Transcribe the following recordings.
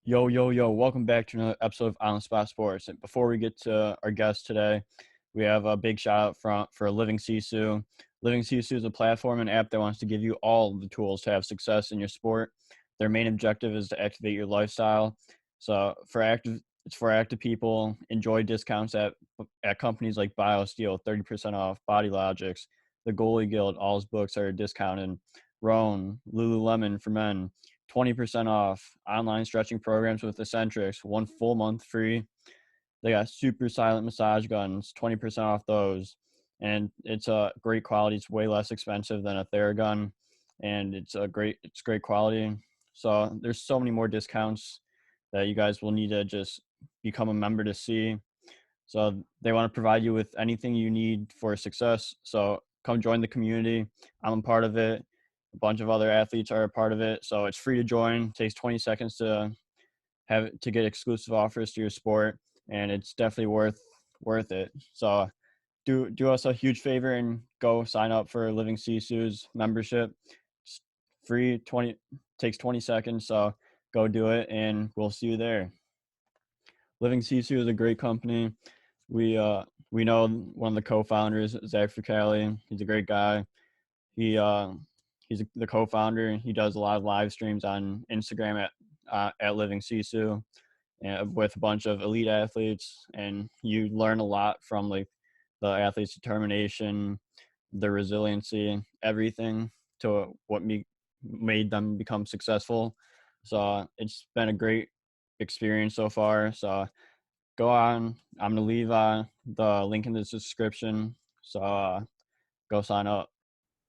Yo, yo, yo, welcome back to another episode of On the Spot Sports. And before we get to our guest today, we have a big shout out for Living Sisu. Living Sisu is a platform and app that wants to give you all the tools to have success in your sport. Their main objective is to activate your lifestyle. So it's for active people. Enjoy discounts at companies like BioSteel, 30% off, Body Logics, the Goalie Guild, all his books are discounted. Roan, Lululemon for men, 20% off, online stretching programs with Eccentrics, 1 full month free. They got super silent massage guns, 20% off those. And it's a great quality. It's way less expensive than a Theragun, and it's great quality. So there's so many more discounts that you guys will need to just become a member to see. So they want to provide you with anything you need for success. So come join the community. I'm a part of it. A bunch of other athletes are a part of it. So it's free to join. It takes 20 seconds to get exclusive offers to your sport, and it's definitely worth it. So do us a huge favor and go sign up for Living Sisu's membership. It's free, 20 takes 20 seconds. So go do it, and we'll see you there. Living Sisu is a great company. We know one of the co-founders, Zach Fricali. He's a great guy. He's the co-founder. He does a lot of live streams on Instagram at Living Sisu, with a bunch of elite athletes, and you learn a lot from like the athletes' determination, their resiliency, everything to what made them become successful. So it's been a great experience so far. So go on. I'm gonna leave the link in the description. So go sign up.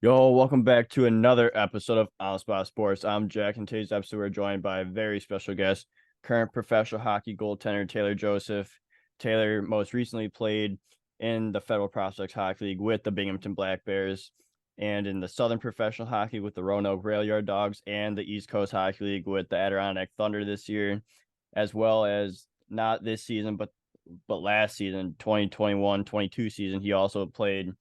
Yo, welcome back to another episode of On the Spot Sports. I'm Jack, and today's episode we're joined by a very special guest, current professional hockey goaltender Talor Joseph. Talor most recently played in the Federal Prospects Hockey League with the Binghamton Black Bears, and in the Southern Professional Hockey with the Roanoke Rail Yard Dogs, and the East Coast Hockey League with the Adirondack Thunder this year, as well as not this season, but last season, 2021-22 season, he also played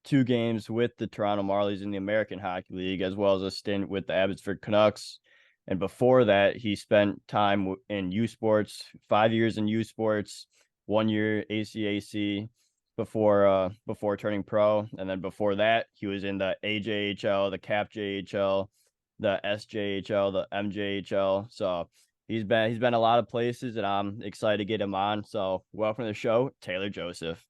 2 games with the Toronto Marlies in the American Hockey League, as well as a stint with the Abbotsford Canucks. And before that, he spent time in USports, 5 years in USports, 1 year ACAC before turning pro. And then before that, he was in the AJHL, the CAP JHL, the SJHL, the MJHL. So he's been a lot of places, and I'm excited to get him on. So welcome to the show, Talor Joseph.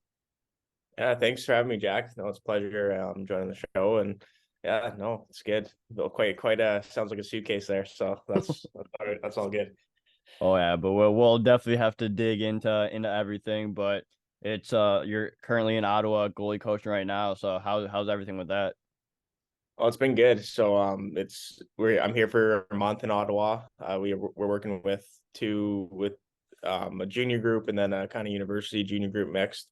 Yeah, thanks for having me, Jack. No, it's a pleasure joining the show, and yeah, no, it's good. Well, quite sounds like a suitcase there, so that's all good. Oh yeah, but we'll definitely have to dig into everything. But it's you're currently in Ottawa goalie coaching right now. So how's everything with that? Well, it's been good. So I'm here for a month in Ottawa. We're working with a junior group and then a kind of university junior group mixed.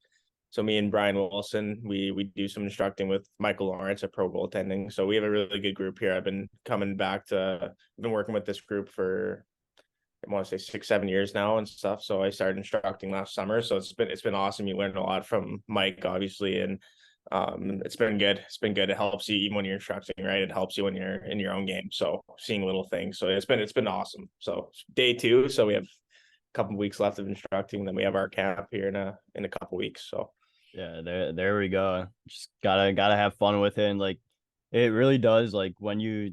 So me and Brian Wilson, we do some instructing with Michael Lawrence at pro goaltending. So we have a really good group here. I've been working with this group for, I want to say 6-7 years now and stuff. So I started instructing last summer. So it's been awesome. You learn a lot from Mike, obviously, and it's been good. It's been good. It helps you even when you're instructing, right? It helps you when you're in your own game. So seeing little things. So it's been awesome. So day 2. So we have a couple of weeks left of instructing. Then we have our camp here in a couple of weeks. So Yeah, there we go. Just gotta have fun with it. And like it really does, like when you're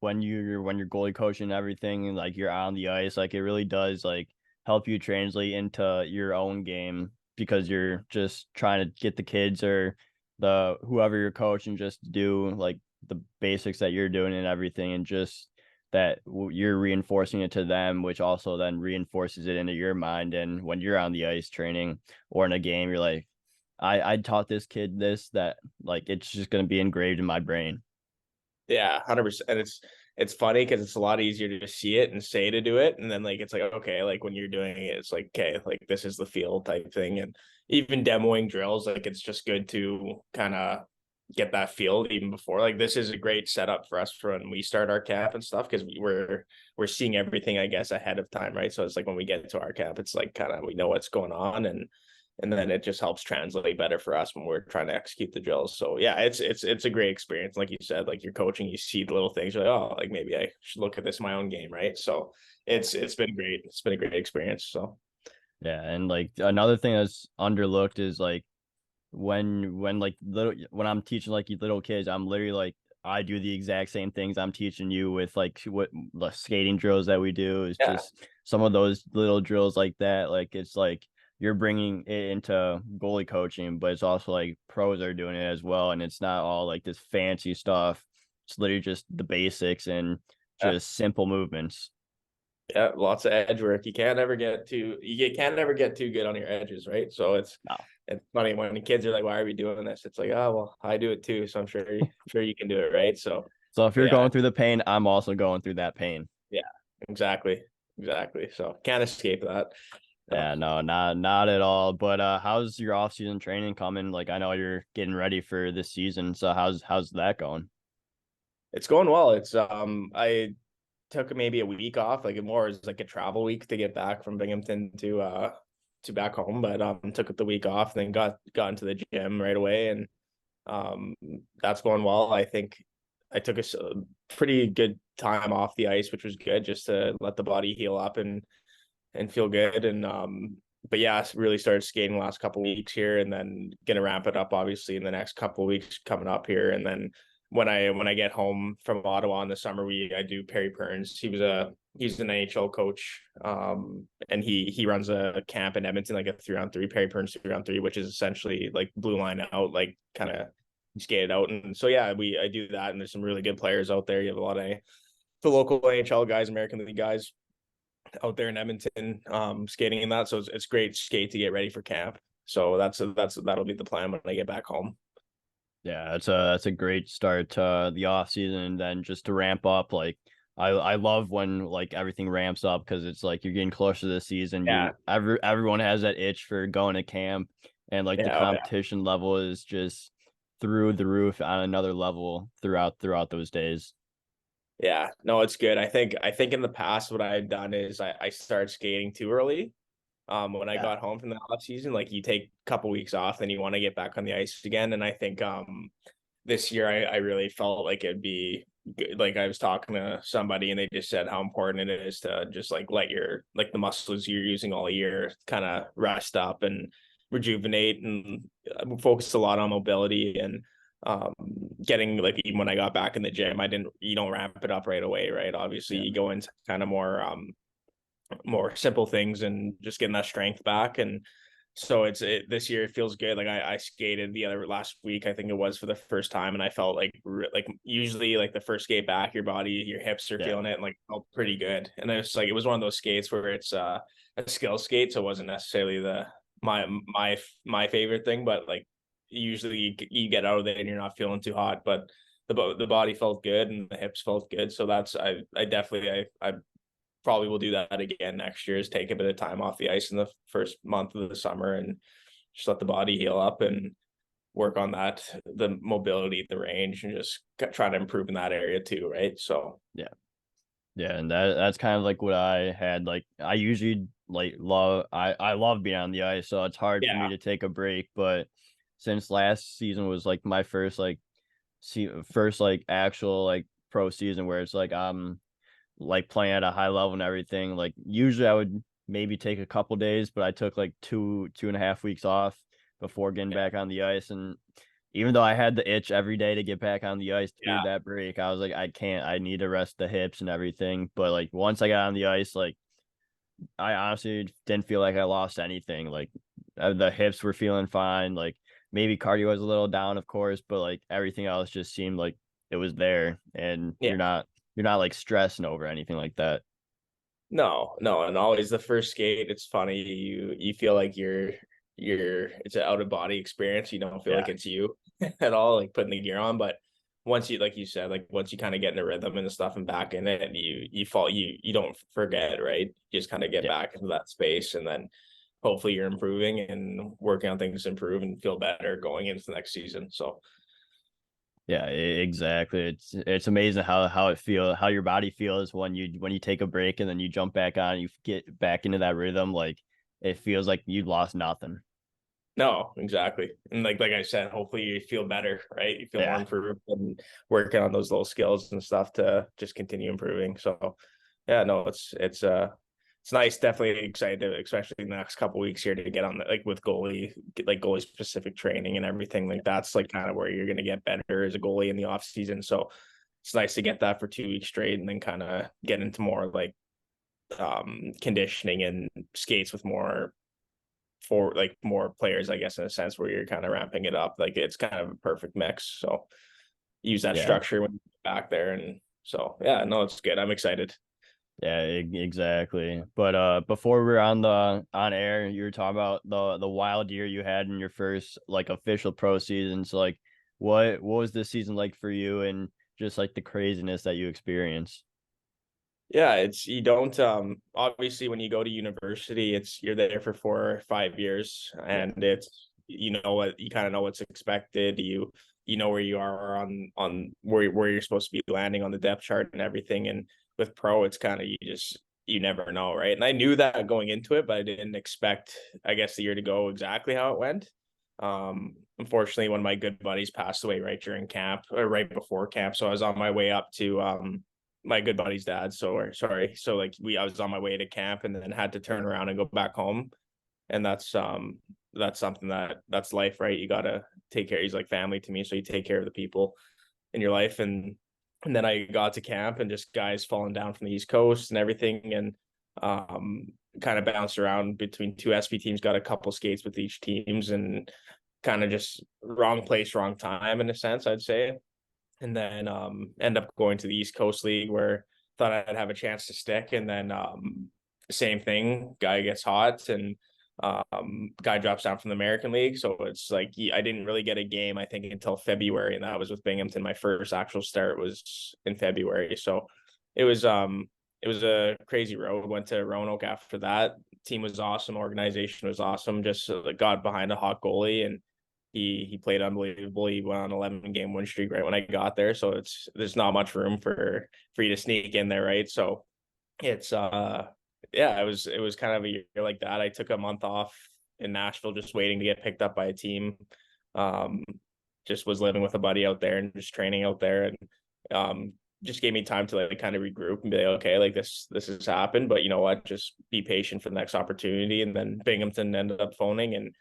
goalie coaching and everything, and like you're on the ice, like it really does like help you translate into your own game, because you're just trying to get the kids or the whoever you're coaching just do like the basics that you're doing and everything, and just that you're reinforcing it to them, which also then reinforces it into your mind. And when you're on the ice training or in a game, you're like, I taught this kid this, that like it's just gonna be engraved in my brain. yeah, 100%. And it's funny because it's a lot easier to just see it and say to do it, and then like it's like okay, like when you're doing it, it's like okay, like this is the field type thing, and even demoing drills, like it's just good to kind of get that feel even before. Like this is a great setup for us for when we start our camp and stuff because we're seeing everything, I guess, ahead of time, right? So it's like when we get to our camp, it's like kind of we know what's going on, and and then it just helps translate better for us when we're trying to execute the drills. So yeah, it's a great experience. Like you said, like you're coaching, you see the little things, you're like, oh, like maybe I should look at this in my own game, right? So it's been great. It's been a great experience. So Yeah, and like another thing that's underlooked is like when like little when I'm teaching like you little kids, I'm literally like I do the exact same things I'm teaching you with like what the skating drills that we do is yeah, just some of those little drills like that. Like it's like you're bringing it into goalie coaching, but it's also like pros are doing it as well, and it's not all like this fancy stuff. It's literally just the basics and yeah, just simple movements. yeah, lots of edge work. You can't ever get too good on your edges, right? So No. it's funny when the kids are like, "Why are we doing this?" It's like, "Oh well, I do it too, so I'm sure you can do it, right?" So, So if but you're yeah, going through the pain, I'm also going through that pain. yeah, exactly. So can't escape that. Yeah, no, not at all. But how's your off season training coming? Like I know you're getting ready for this season, so how's that going? It's going well. It's I took maybe a week off, like more as like a travel week to get back from Binghamton to back home, but took the week off, then got into the gym right away, and um that's going well. I think I took a pretty good time off the ice, which was good, just to let the body heal up and feel good. And but yeah, really started skating the last couple of weeks here, and then gonna ramp it up obviously in the next couple of weeks coming up here. And then when I get home from Ottawa in the summer, I do Perry Burns. He's an NHL coach, and he runs a camp in Edmonton, like a 3-on-3 Perry Burns 3-on-3, which is essentially like blue line out, like kind of skated out. And so yeah, I do that, and there's some really good players out there. You have a lot of the local NHL guys, American League guys out there in Edmonton, skating in that. So it's great skate to get ready for camp. So that'll be the plan when I get back home. Yeah, that's a great start to the off season, and then just to ramp up. Like I love when like everything ramps up because it's like you're getting closer to the season. Yeah, Everyone has that itch for going to camp, and like the yeah, oh, yeah, competition level is just through the roof on another level throughout those days. yeah. No, it's good. I think in the past what I had done is I started skating too early. When I Yeah, got home from the off season, like you take a couple weeks off, then you want to get back on the ice again. And I think this year I really felt like it'd be good. Like I was talking to somebody and they just said how important it is to just like let your like the muscles you're using all year kind of rest up and rejuvenate, and focus a lot on mobility and um getting like even when I got back in the gym, I didn't you don't ramp it up right away, right? Obviously yeah, you go into kind of more simple things and just getting that strength back. And so this year it feels good. Like I skated the other last week, I think it was, for the first time, and I felt like usually like the first skate back, your hips are yeah, feeling it, and like felt pretty good. And it was one of those skates where it's a skill skate, so it wasn't necessarily my favorite thing, but like usually you get out of there and you're not feeling too hot, but the body felt good and the hips felt good. So that's I definitely I probably will do that again next year, is take a bit of time off the ice in the first month of the summer and just let the body heal up and work on the mobility, the range, and just try to improve in that area too, right? So yeah. Yeah, and that's kind of like what I had. Like I usually like I love being on the ice, so it's hard for me yeah, to take a break. But since last season was like my first like actual like pro season where it's like I'm like playing at a high level and everything, like usually I would maybe take a couple days, but I took like 2.5 weeks off before getting yeah, back on the ice. And even though I had the itch every day to get back on the ice through yeah, that break, I was like, I can't, I need to rest the hips and everything. But like once I got on the ice, like I honestly didn't feel like I lost anything. Like the hips were feeling fine. Like maybe cardio was a little down, of course, but like everything else just seemed like it was there, and yeah. you're not like stressing over anything like that. No, and always the first skate. It's funny, you feel like it's an out of body experience. You don't feel Yeah, like it's you at all, like putting the gear on. But once you, like you said, like once you kind of get in the rhythm and stuff and back in it, and you don't forget, right? You just kind of get yeah, back into that space, and then hopefully you're improving and working on things to improve and feel better going into the next season. So yeah, exactly. It's amazing how your body feels when you take a break and then you jump back on, you get back into that rhythm. Like it feels like you lost nothing. No, exactly. And like I said, hopefully you feel better, right? You feel more Yeah. improved and working on those little skills and stuff to just continue improving. So yeah, no, it's nice. Definitely excited to, especially in the next couple weeks here to get on the like with goalie specific training and everything. Like that's like kind of where you're gonna get better as a goalie in the off season. So it's nice to get that for 2 weeks straight and then kind of get into more like conditioning and skates with more for like more players, I guess, in a sense where you're kind of ramping it up. Like it's kind of a perfect mix. So use that Yeah. structure when you're back there. And so yeah, no, it's good. I'm excited. Yeah, exactly. But before we were on air, you were talking about the wild year you had in your first like official pro season. So like what was this season like for you and just like the craziness that you experienced? Yeah, it's you don't obviously when you go to university, it's you're there for 4 or 5 years Yeah. and it's you know what you kind of know what's expected. You know where you are on where you're supposed to be landing on the depth chart and everything. And with pro, it's kind of you never know, right? And I knew that going into it, but I didn't expect, I guess, the year to go exactly how it went. Unfortunately, one of my good buddies passed away right during camp or right before camp. So I was on my way up to my good buddy's dad. So or sorry. So like I was on my way to camp and then had to turn around and go back home. And that's something that's life, right? You gotta take care. He's like family to me. So you take care of the people in your life. And then I got to camp and just guys falling down from the East Coast and everything. And kind of bounced around between two SP teams, got a couple skates with each teams and kind of just wrong place, wrong time in a sense, I'd say. And then end up going to the East Coast League where thought I'd have a chance to stick. And then same thing, guy gets hot and guy drops down from the American League. So it's like I didn't really get a game, I think, until February, and that was with Binghamton. My first actual start was in February. So it was it was a crazy road. Went to Roanoke after that. Team was awesome, organization was awesome. Just got behind a hot goalie and he played unbelievable. He went on 11 game win streak right when I got there. So there's not much room for you to sneak in there, right? So it's yeah, it was kind of a year like that. I took a month off in Nashville just waiting to get picked up by a team. Um just was living with a buddy out there and just training out there and just gave me time to like kind of regroup and be like, okay, like this has happened, but you know what, just be patient for the next opportunity. And then Binghamton ended up phoning and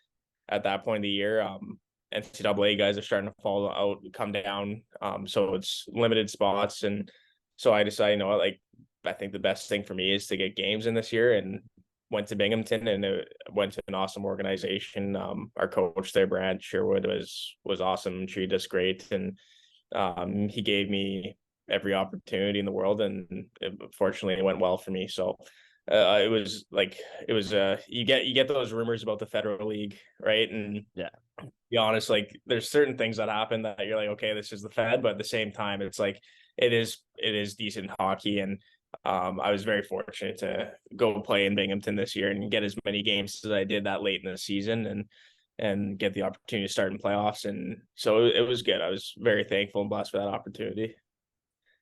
at that point of the year, NCAA guys are starting to fall out, come down. So it's limited spots. And so I decided, you know what, like, I think the best thing for me is to get games in this year and went to Binghamton and it went to an awesome organization. Our coach there, Brad Sherwood, was awesome, treated us great. And he gave me every opportunity in the world. And fortunately, it went well for me. So it was like you get those rumors about the Federal League, right? And Yeah. be honest, like there's certain things that happen that you're like, okay, this is the Fed, but at the same time, it's like it is decent hockey. And I was very fortunate to go play in Binghamton this year and get as many games as I did that late in the season and get the opportunity to start in playoffs. And so it was good. I was very thankful and blessed for that opportunity.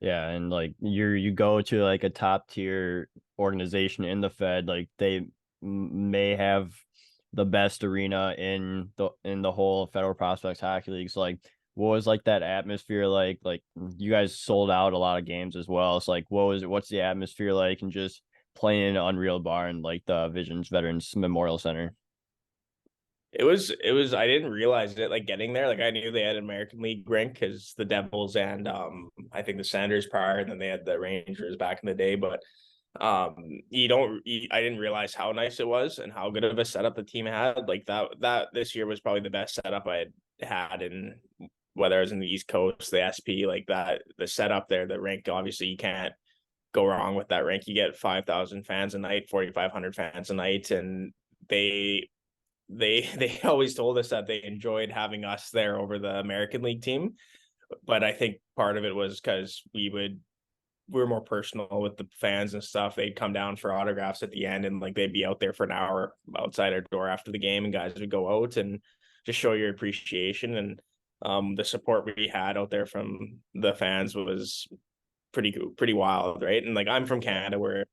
Yeah, and like you go to like a top tier organization in the Fed, like they may have the best arena in the whole Federal Prospects Hockey League. So like what was like that atmosphere like? Like you guys sold out a lot of games as well. It's like what's the atmosphere like and just playing in an Unreal Barn like the Visions Veterans Memorial Center? It was I didn't realize it like getting there. Like I knew they had an American League rink because the Devils and I think the Senators prior, and then they had the Rangers back in the day. But I didn't realize how nice it was and how good of a setup the team had. Like that this year was probably the best setup I had in whether I was in the East Coast, the SP, like that, the setup there, the rink, obviously you can't go wrong with that rink. You get 5,000 fans a night, 4,500 fans a night, and they they always told us that they enjoyed having us there over the American League team. But I think part of it was because we were more personal with the fans and stuff. They'd come down for autographs at the end and like they'd be out there for an hour outside our door after the game and guys would go out and just show your appreciation. And the support we had out there from the fans was pretty wild, right? And like I'm from Canada where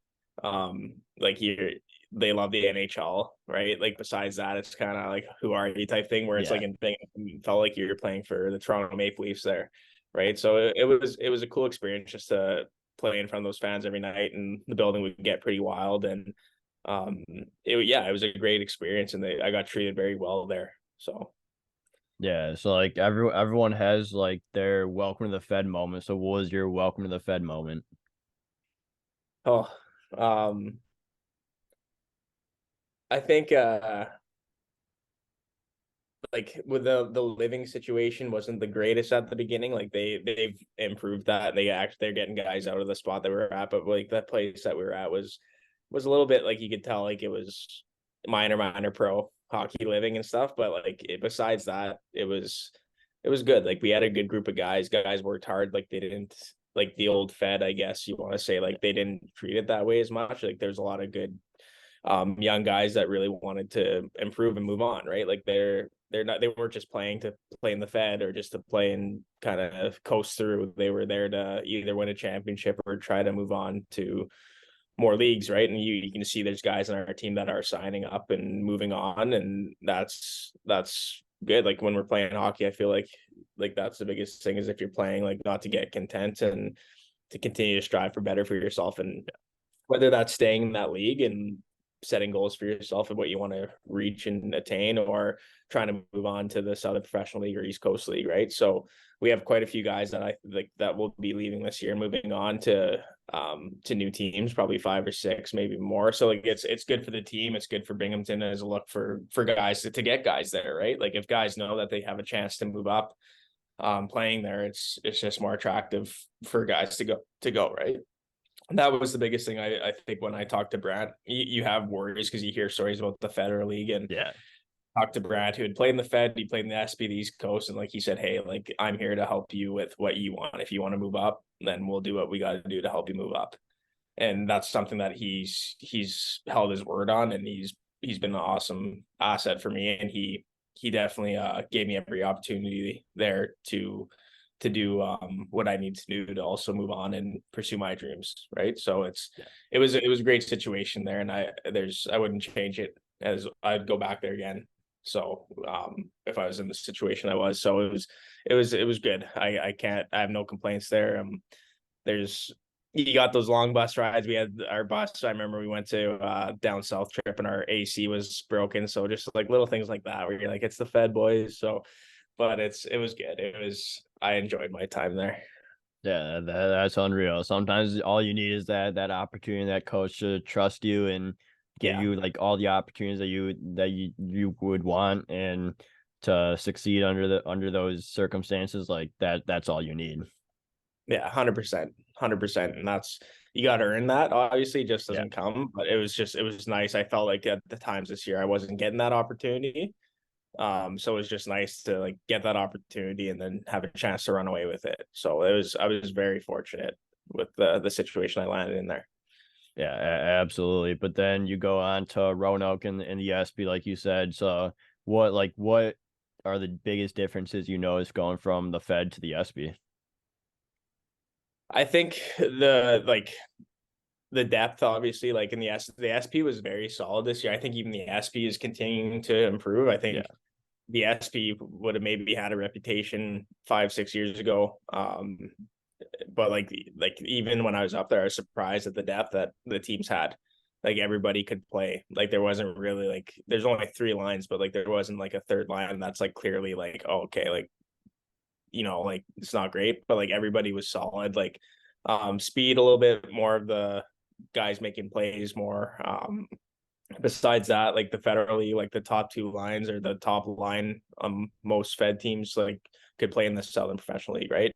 like here they love the NHL, right? Like besides that, it's kind of like who are you type thing where it's Yeah. like in Binghamton, felt like you're playing for the Toronto Maple Leafs there, right? So it was a cool experience just to play in front of those fans every night, and the building would get pretty wild. And it was a great experience, and I got treated very well there. So Yeah. So like everyone has like their welcome to the Fed moment. So what was your welcome to the Fed moment? oh I think like with the living situation wasn't the greatest at the beginning. Like they've improved that. They're getting guys out of the spot that we were at, but like that place that we were at was a little bit like you could tell like it was minor pro hockey living and stuff. But like besides that, it was good. Like we had a good group of guys. Guys worked hard. Like they didn't like the old Fed, I guess you want to say, like they didn't treat it that way as much. Like there's a lot of good young guys that really wanted to improve and move on, right? Like they weren't just playing to play in the Fed or just to play and kind of coast through. They were there to either win a championship or try to move on to more leagues, right? And you can see there's guys on our team that are signing up and moving on, and that's good. Like when we're playing hockey, I feel like that's the biggest thing is if you're playing, like not to get content and to continue to strive for better for yourself, and whether that's staying in that league and setting goals for yourself and what you want to reach and attain, or trying to move on to the Southern Professional League or East Coast League, right? So we have quite a few guys that I like that will be leaving this year, moving on to new teams, probably 5 or 6, maybe more. So like it's good for the team. It's good for Binghamton as a look for guys to get guys there, right? Like if guys know that they have a chance to move up playing there, it's just more attractive for guys to go, right? That was the biggest thing. I think when I talked to Brad, you have worries because you hear stories about the Federal League, and Yeah. talked to Brad who had played in the Fed, he played in the SP, the East Coast, and like he said, hey, like I'm here to help you with what you want. If you want to move up, then we'll do what we got to do to help you move up. And that's something that he's held his word on, and he's been an awesome asset for me, and he definitely gave me every opportunity there to do what I need to do to also move on and pursue my dreams. Right. So Yeah. it was a great situation there. And I wouldn't change it, as I'd go back there again. So if I was in the situation I was, so it was good. I have no complaints there. There's you got those long bus rides. We had our bus. I remember we went to down south trip and our AC was broken. So just like little things like that where you're like, it's the Fed boys. So but it was good. I enjoyed my time there. Yeah, that's unreal. Sometimes all you need is that opportunity, that coach to trust you and give Yeah. you like all the opportunities that you would want and to succeed under those circumstances like that. That's all you need. Yeah, 100%. 100%. And that's you got to earn that. Obviously, it just Yeah. doesn't come, but it was nice. I felt like at the times this year I wasn't getting that opportunity. So it was just nice to like get that opportunity and then have a chance to run away with it. So I was very fortunate with the situation I landed in there. Yeah, absolutely. But then you go on to Roanoke and the SB, like you said. So what are the biggest differences you notice going from the Fed to the SB? I think the depth, obviously, like in the SP was very solid this year. I think even the SP is continuing to improve. I Yeah, think the SP would have maybe had a reputation 5 6 years ago. But like even when I was up there, I was surprised at the depth that the teams had. Like everybody could play. Like there wasn't really like there's only 3 lines, but like there wasn't like a third line that's like clearly like, oh, okay, like like it's not great, but like everybody was solid. Like speed a little bit more of the guys making plays more. Besides that, like the federally, like the top 2 lines or the top line most Fed teams like could play in the Southern Professional League, right?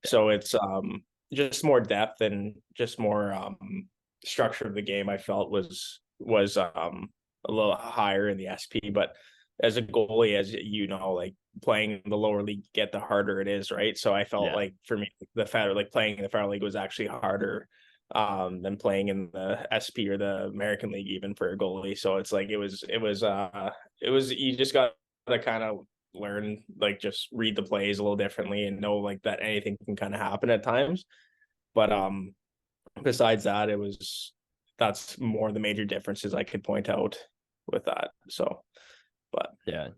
So it's just more depth and just more structure of the game. I felt was a little higher in the SP, but as a goalie, as you know, like playing the lower league get the harder it is, right? So I felt yeah, like for me, the federal like playing in the federal league was actually harder than playing in the SP or the American League even for a goalie. So it's like it was you just got to kind of learn, like just read the plays a little differently and know like that anything can kind of happen at times. But besides that, that's more the major differences I could point out with that. So, but Yeah.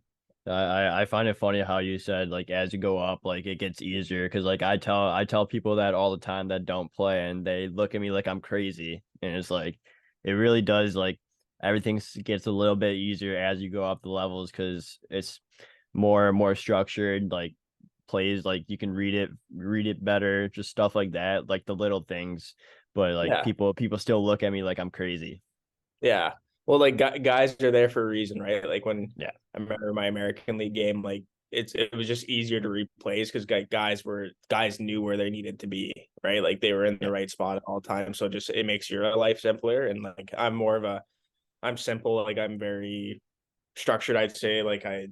I find it funny how you said like as you go up, like it gets easier because like I tell people that all the time that don't play and they look at me like I'm crazy. And it's like it really does like everything gets a little bit easier as you go up the levels because it's more structured, like plays like you can read it better, just stuff like that, like the little things. But like yeah, people still look at me like I'm crazy. yeah. Well, like guys are there for a reason, right? Like when Yeah. I remember my American League game, like it was just easier to replace because guys knew where they needed to be, right? Like they were in the Yeah. right spot at all times. So just it makes your life simpler. And like I'm simple. Like I'm very structured. I'd say like I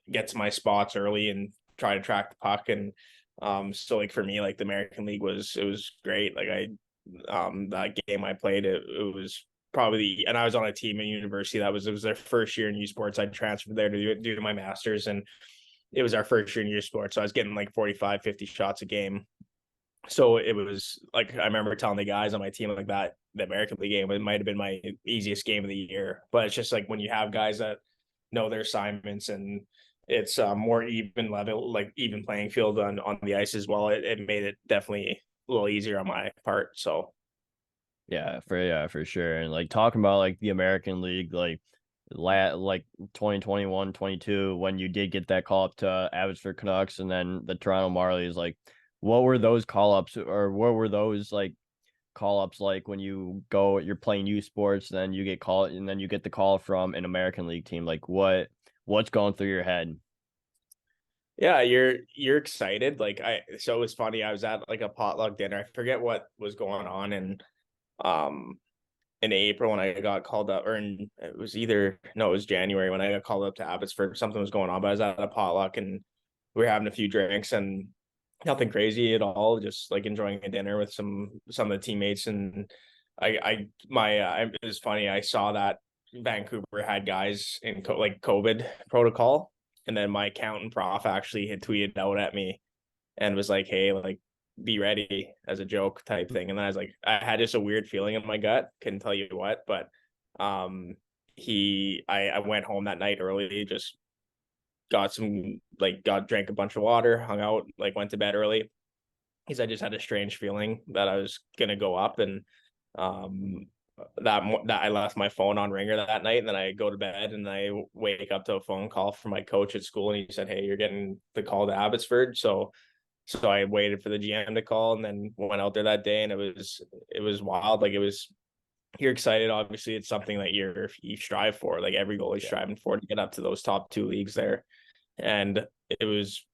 get to my spots early and try to track the puck. And so like for me, like the American League it was great. Like that game I played, it was probably and I was on a team in university it was their first year in USports. I transferred there to do my masters, and it was our first year in USports. So I was getting like 45, 50 shots a game. So it was like I remember telling the guys on my team like that the American League game, it might have been my easiest game of the year. But it's just like when you have guys that know their assignments, and it's more even level, like even playing field on the ice as well. It made it definitely a little easier on my part. So Yeah, for sure. And like talking about like the American League, like 2021, 22, when you did get that call up to Abbotsford Canucks and then the Toronto Marlies, like what were those call ups or what were those like call ups like when you're playing U Sports, then you get called and then you get the call from an American League team? Like what's going through your head? yeah, you're excited. So it was funny. I was at like a potluck dinner. I forget what was going on, and um in April when I got called up, or it was either no, it was January when I got called up to Abbotsford. Something was going on, but I was at a potluck and we were having a few drinks and nothing crazy at all. Just like enjoying a dinner with some of the teammates. And it was funny. I saw that Vancouver had guys in like COVID protocol, and then my accountant prof actually had tweeted out at me and was like, "Hey, like be ready," as a joke type thing. And then I was like, I had just a weird feeling in my gut. Couldn't tell you what, but I went home that night early, just drank a bunch of water, hung out, like went to bed early. Because I just had a strange feeling that I was gonna go up, and um that I left my phone on ringer that night, and then I go to bed and I wake up to a phone call from my coach at school, and he said, "Hey, you're getting the call to Abbotsford." So I waited for the GM to call and then went out there that day, and it was wild. Like you're excited. Obviously, it's something that you strive for. Like every goalie's Yeah. striving for to get up to those top two leagues there, and it was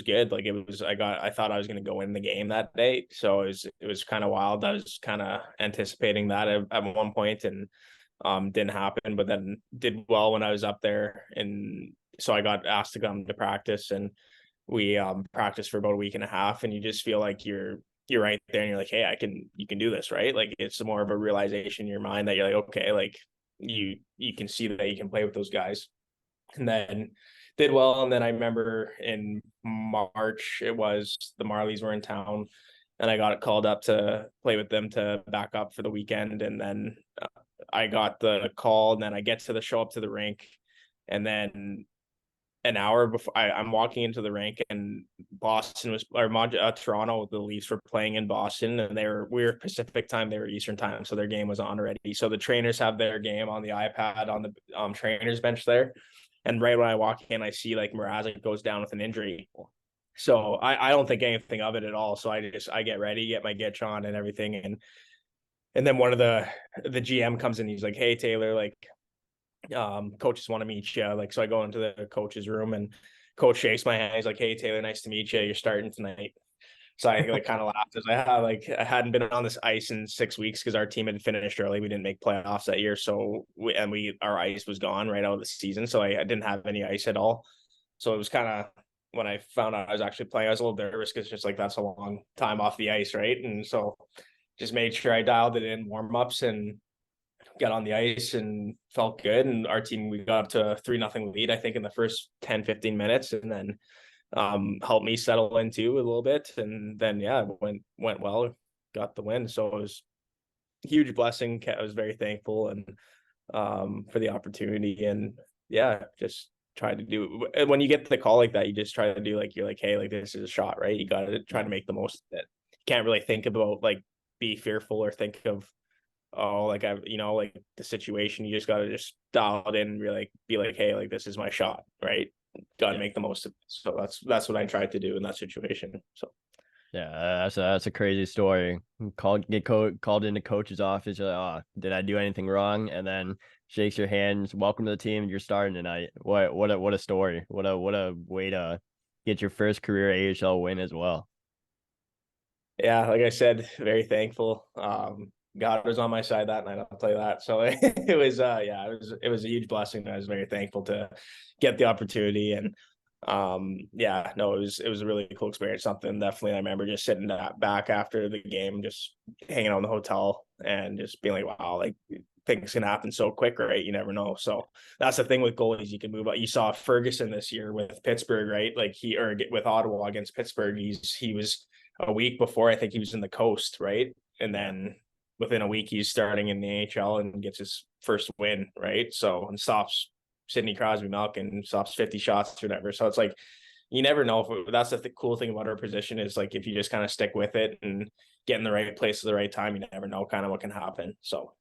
good. Like I thought I was going to go in the game that day, so it was kind of wild. I was kind of anticipating that at one point, and didn't happen, but then did well when I was up there, and so I got asked to come to practice, and we practiced for about a week and a half, and you just feel like you're right there and you're like, hey, you can do this, right? Like it's more of a realization in your mind that you're like, okay, like you can see that you can play with those guys. And then did well. And then I remember in March, it was the Marlies were in town, and I got called up to play with them to back up for the weekend. And then I got the call, and then I get to the show up to the rink, and then an hour before I'm walking into the rink, and Boston was or Toronto, the Leafs were playing in Boston, and we were Pacific time, they were Eastern time, so their game was on already. So the trainers have their game on the iPad on the trainers bench there, and right when I walk in, I see like Mrazek goes down with an injury. So I don't think anything of it at all. So I get ready, get my Gitch on and everything, and then one of the GM comes in, he's like, "Hey Taylor, like coaches want to meet you." Like, so I go into the coach's room, and coach shakes my hand. He's like, "Hey Taylor, nice to meet you. You're starting tonight." So I like kind of laughed as I hadn't been on this ice in 6 weeks because our team had finished early. We didn't make playoffs that year, so our ice was gone right out of the season. So I didn't have any ice at all. So it was kind of when I found out I was actually playing, I was a little nervous because just like that's a long time off the ice, right? And so just made sure I dialed it in warm ups and got on the ice and felt good. And our team, we got up to a 3-0 lead, I think, in the first 10, 15 minutes. And then helped me settle in too a little bit. And then, yeah, went well, got the win. So huge blessing. I was very thankful and for the opportunity, and yeah, just try to do when you get the call like that, you just try to do like you're like, hey, like this is a shot, right? You got to try Yeah. to make the most of it. You can't really think about like be fearful or think of like like the situation. You just got to just dial it in and be like, hey, like this is my shot, right? Got to Yeah. make the most of it. So that's what I tried to do in that situation. So Yeah, that's a crazy story. Called into coach's office. You're like, oh, did I do anything wrong? And then shakes your hands. Welcome to the team. You're starting tonight. What a story. What a way to get your first career AHL win as well. yeah, like I said, very thankful. God was on my side that night. I'll tell you that. So it was, yeah, it was a huge blessing. I was very thankful to get the opportunity, and yeah, no, it was a really cool experience. Something definitely I remember just sitting back after the game, just hanging out in the hotel, and just being like, wow, like things can happen so quick, right? You never know. So that's the thing with goalies, you can move up. You saw Ferguson this year with Pittsburgh, right? Like with Ottawa against Pittsburgh, he was a week before, I think he was in the coast, right? And Yeah. then within a week, he's starting in the AHL and gets his first win, right? So, and stops Sidney Crosby Malkin, stops 50 shots or whatever. So it's like, you never know. That's the cool thing about our position is like, if you just kind of stick with it and get in the right place at the right time, you never know kind of what can happen. So,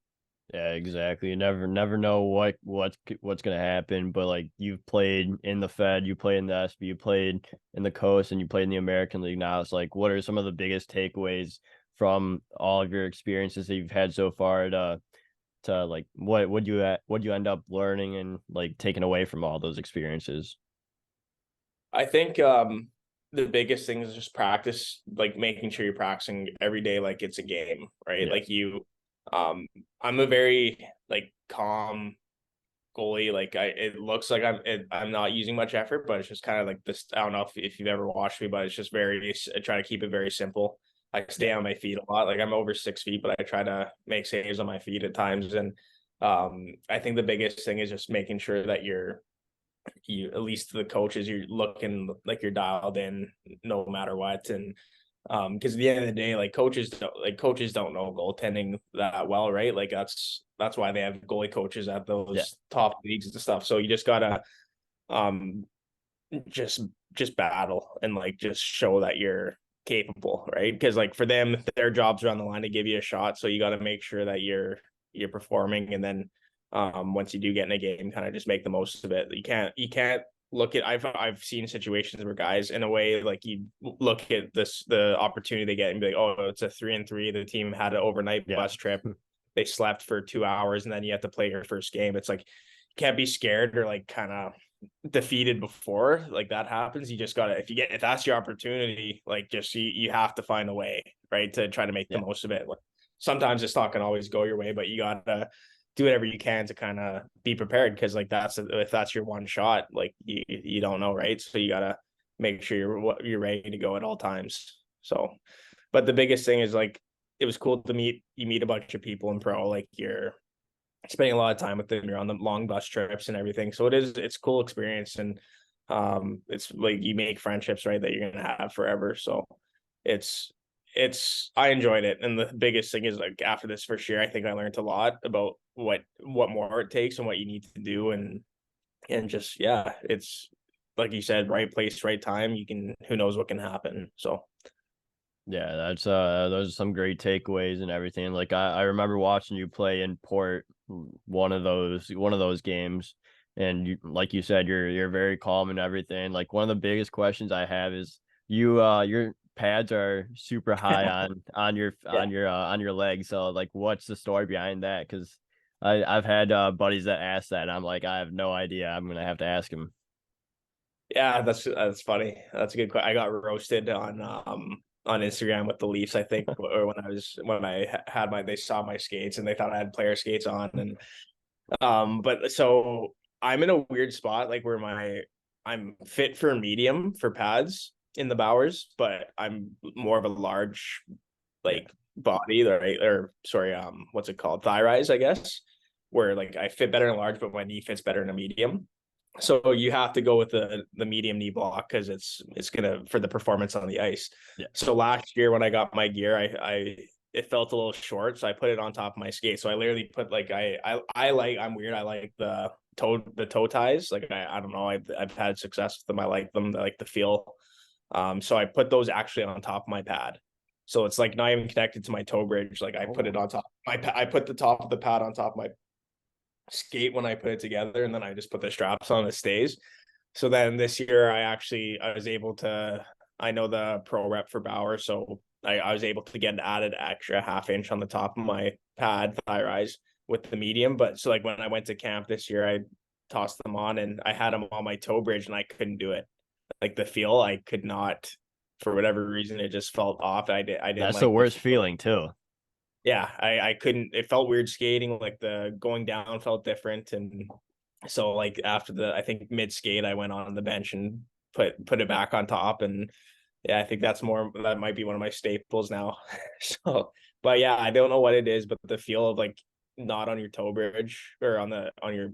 Yeah, exactly. You never know what's gonna happen. But like you've played in the Fed, you played in the SB, you played in the Coast, and you played in the American League now. It's like, what are some of the biggest takeaways from all of your experiences that you've had so far to like what you end up learning and like taking away from all those experiences? I think the biggest thing is just practice, like making sure you're practicing every day like it's a game, right? Yeah. Like um I'm a very like calm goalie. Like it looks like I'm not using much effort, but it's just kind of like this. I don't know if you've ever watched me, but it's just I try to keep it very simple. I stay Yeah. on my feet a lot. Like I'm over 6 feet, but I try to make saves on my feet at times. And I think the biggest thing is just making sure that you at least the coaches, you're looking like you're dialed in no matter what. And because at the end of the day, like coaches don't know goaltending that well, right? Like that's why they have goalie coaches at Yeah. those top leagues and stuff. So you just gotta um just just battle and like just show that you're capable, right? Because like for them, their jobs are on the line to give you a shot. So you got to make sure that you're performing, and then once you do get in a game, kind of just make the most of it. You can't look at I've seen situations where guys in a way like you look at the opportunity they get and be like, oh, it's a 3-3. The team had an overnight Yeah. bus trip. They slept for 2 hours and then you have to play your first game. It's like you can't be scared or like kind of defeated before like that happens. You just gotta if that's your opportunity, like just you have to find a way, right, to try to make the Yeah. most of it. Like sometimes it's not gonna always go your way, but you gotta do whatever you can to kind of be prepared, because like if that's your one shot, like you don't know, right? So you gotta make sure you're ready to go at all times. So, but the biggest thing is like it was cool to meet a bunch of people in pro, like you're spending a lot of time with them. You're on the long bus trips and everything. So it's a cool experience. And it's like you make friendships, right, that you're gonna have forever. So it's I enjoyed it. And the biggest thing is like after this first year, I think I learned a lot about what more it takes and what you need to do. And just yeah, it's like you said, right place, right time. You can who knows what can happen. So Yeah, that's those are some great takeaways and everything. Like I remember watching you play in Port one of those games, and you, like you said, you're very calm and everything. Like one of the biggest questions I have is your pads are super high yeah. on your legs. So like what's the story behind that? Because I've had buddies that ask that and I'm like, I have no idea. I'm gonna have to ask him. Yeah, that's funny. That's a good question. I got roasted on Instagram with the Leafs, I think, or when I had they saw my skates and they thought I had player skates on. And but so I'm in a weird spot, like where I'm fit for medium for pads in the Bowers, but I'm more of a large Yeah. like body, right? Or sorry, what's it called? Thigh rise, I guess, where like I fit better in a large, but my knee fits better in a medium. So you have to go with the medium knee block because it's gonna for the performance on the ice. Yeah. So last year when I got my gear, it felt a little short, so I put it on top of my skate. So I literally put like I'm weird. I like the toe ties. Like I don't know. I've had success with them. I like them. I like the feel. So I put those actually on top of my pad. So it's like not even connected to my toe bridge. Like I put it Oh, on top. I put the top of the pad on top of my skate when I put it together, and then I just put the straps on. It stays. So then this year I was able to. I know the pro rep for Bauer, so I was able to get an added extra half inch on the top of my pad thigh rise with the medium. But so like when I went to camp this year, I tossed them on and I had them on my toe bridge and I couldn't do it. Like the feel, I could not for whatever reason. It just felt off. I didn't that's the like the worst feel. feeling too. Yeah, I couldn't. It felt weird skating. Like the going down felt different, and so like after the I think mid skate, I went on the bench and put it back on top, and yeah, I think that might be one of my staples now. So, but yeah, I don't know what it is, but the feel of like not on your toe bridge or on your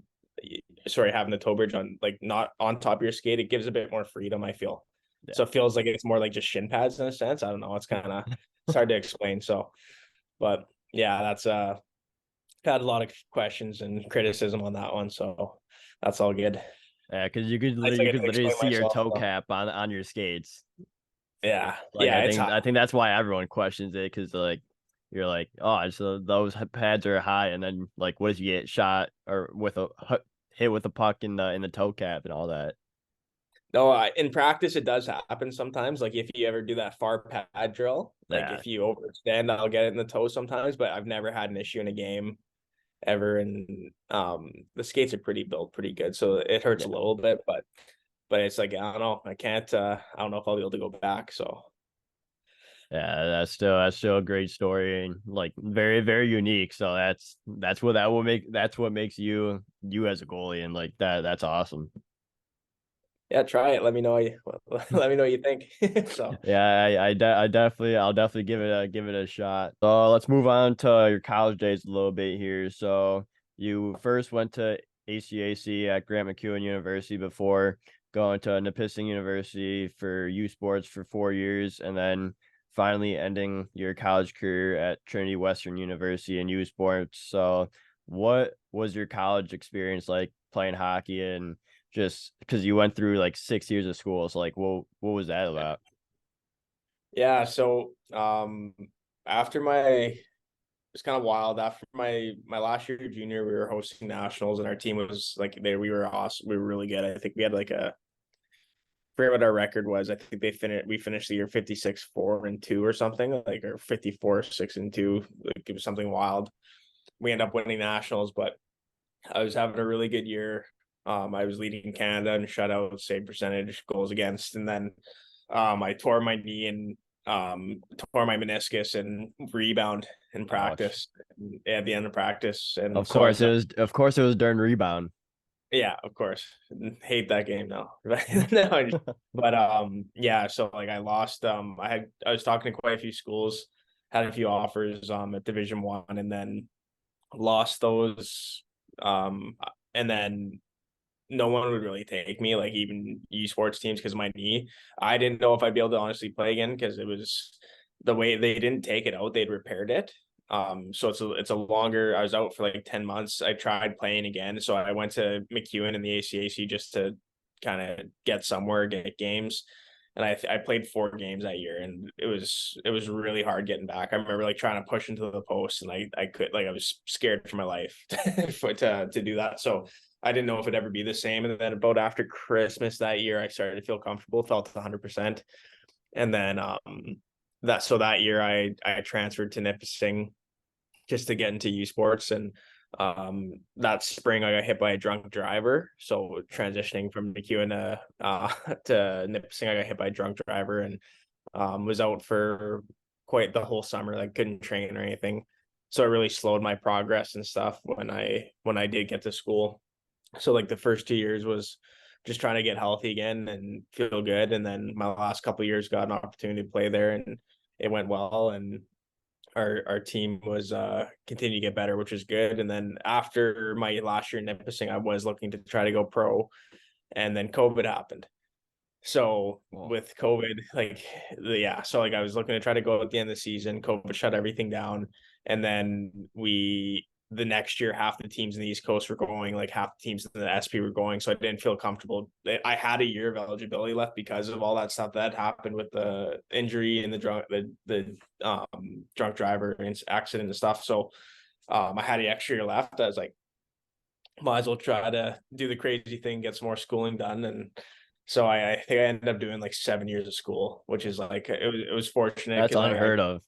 sorry, having the toe bridge on like not on top of your skate, it gives a bit more freedom, I feel. Yeah. So it feels like it's more like just shin pads in a sense. I don't know. It's hard to explain. So, but yeah, that's had a lot of questions and criticism on that one. So that's all good. Yeah, because It's like you I could can literally explain see your myself. toe So. cap on your skates. Yeah. Like Yeah. It's hot. I think that's why everyone questions it because like you're like, oh, so those pads are high, and then like, what if you get shot or with a hit with a puck in the toe cap and all that? No, in practice, it does happen sometimes. Like if you ever do that far pad drill, like Yeah, if you overextend, I'll get it in the toe sometimes, but I've never had an issue in a game ever. And the skates are pretty built pretty good. So it hurts yeah, a little bit, but it's like, I don't know. I don't know if I'll be able to go back. So yeah. That's still a great story and like very unique. So that's what makes you as a goalie and like that. That's awesome. yeah, try it. Let me know let me know what you think. So Yeah, I'll definitely give it a shot. So let's move on to your college days a little bit here. So you first went to ACAC at Grant McEwen University before going to Nipissing University for USports for 4 years, and then finally ending your college career at Trinity Western University in USports. So what was your college experience like playing hockey and just because you went through like 6 years of school? So like, what was that about? yeah, so after my it's kind of wild. After my last year junior, we were hosting nationals, and our team was like we were awesome. We were really good. I think we had like forget what our record was. I think we finished the year 56-4-2 or something, like or 54-6-2. Like it was something wild. We ended up winning nationals, but I was having a really good year. I was leading Canada in shutout, save percentage, goals against, and then I tore my knee and tore my meniscus and rebound in Ouch. practice at the end of practice, and so Of course it was during rebound. yeah, of course, hate that game now. No, but yeah, so like I lost. I was talking to quite a few schools, had a few offers at Division 1, and then lost those. Um, and then no one would really take me, like even esports teams, because of my knee. I didn't know if I'd be able to honestly play again because it was the way they didn't take it out, they'd repaired it. So it's a longer. I was out for like 10 months. I tried playing again, so I went to McEwen in the ACAC just to kind of get somewhere, get games. And I played 4 games that year, and it was really hard getting back. I remember like trying to push into the post, and I was scared for my life to do that. So I didn't know if it'd ever be the same. And then about after Christmas that year, I started to feel comfortable, felt 100%. And then that year I transferred to Nipissing just to get into U Sports. And that spring I got hit by a drunk driver. So transitioning from McEwen to Nipissing, I got hit by a drunk driver and was out for quite the whole summer, like couldn't train or anything. So it really slowed my progress and stuff when I did get to school. So like the first 2 years was just trying to get healthy again and feel good. And then my last couple of years got an opportunity to play there and it went well. And our team was continue to get better, which was good. And then after my last year in Nipissing, I was looking to try to go pro, and then COVID happened. So Well, with COVID, yeah, so like I was looking to try to go at the end of the season. COVID shut everything down, and then the next year half the teams in the East Coast were going, like half the teams in the SP were going. So I didn't feel comfortable. I had a year of eligibility left because of all that stuff that happened with the injury and the drunk driver accident and stuff. So I had an extra year left. I was like, might as well try to do the crazy thing, get some more schooling done. And so I think I ended up doing like 7 years of school, which is like it was fortunate that's because I unheard of.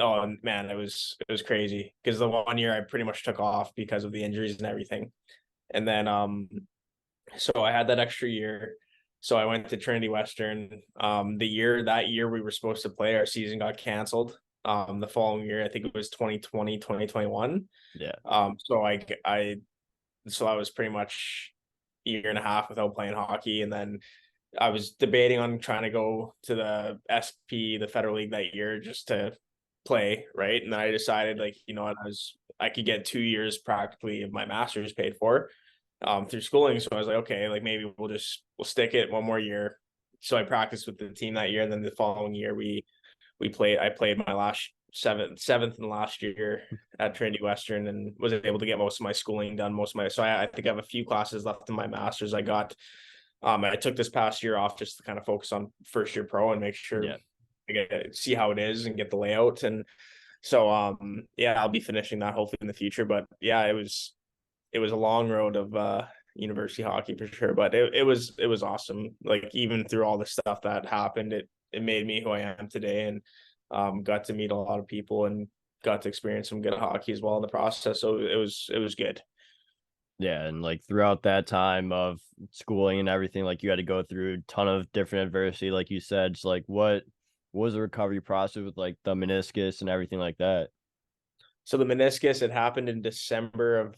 oh man, it was crazy because the one year I pretty much took off because of the injuries and everything. And then so I had that extra year. So I went to Trinity Western. That year we were supposed to play, our season got canceled. The following year, I think it was 2020, 2021. Yeah. So I was pretty much a year and a half without playing hockey. And then I was debating on trying to go to the the Federal League that year just to play, right? And then I decided, like, you know what, I could get 2 years practically of my master's paid for through schooling. So I was like, okay, like maybe we'll stick it one more year. So I practiced with the team that year, and then the following year I played my last seventh and last year at Trinity Western, and was able to get most of my schooling done. So I think I have a few classes left in my master's. I took this past year off just to kind of focus on first year pro and make sure Yeah. I get to see how it is and get the layout. And so yeah, I'll be finishing that hopefully in the future. But yeah, it was a long road of university hockey for sure. But it was awesome. Like even through all the stuff that happened, it made me who I am today, and got to meet a lot of people and got to experience some good hockey as well in the process. So it was good. Yeah, and like throughout that time of schooling and everything, like you had to go through a ton of different adversity, like you said. Just like what was the recovery process with like the meniscus and everything like that? So the meniscus, it happened in December of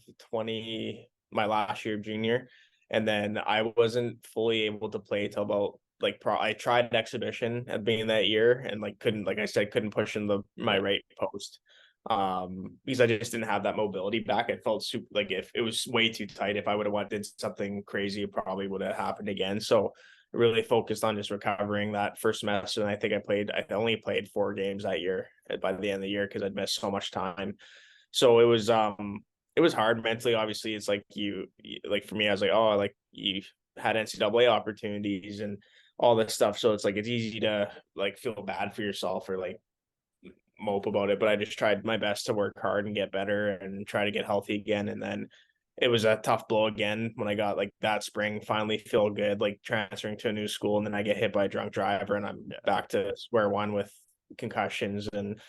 my last year of junior. And then I wasn't fully able to play till about I tried exhibition at the beginning of that year and like couldn't, like I said, couldn't push in my Yeah, right post. Because I just didn't have that mobility back. It felt super, like if it was way too tight. If I would have did something crazy, it probably would have happened again. So really focused on just recovering that first semester. And I only played 4 games that year by the end of the year because I'd missed so much time. So it was hard mentally. Obviously, it's like like for me, I was like, oh, like you had NCAA opportunities and all this stuff. So it's like it's easy to like feel bad for yourself or like mope about it. But I just tried my best to work hard and get better and try to get healthy again. And then it was a tough blow again when I got like that spring finally feel good, like transferring to a new school, and then I get hit by a drunk driver and I'm yeah, back to square one with concussions and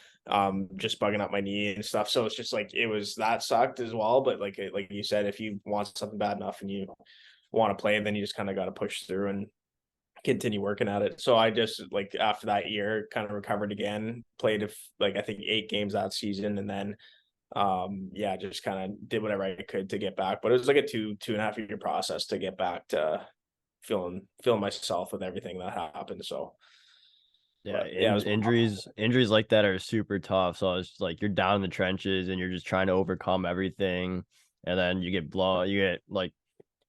just bugging up my knee and stuff. So it's just like that sucked as well. But like you said, if you want something bad enough and you want to play, then you just kind of got to push through and continue working at it. So I just like after that year kind of recovered again, played I think 8 games that season, and then yeah, just kind of did whatever I could to get back. But it was like a 2.5 year process to get back to feeling myself with everything that happened. So yeah. but yeah, it was Injuries like that are super tough. So it's like you're down in the trenches and you're just trying to overcome everything, and then you get blown. You get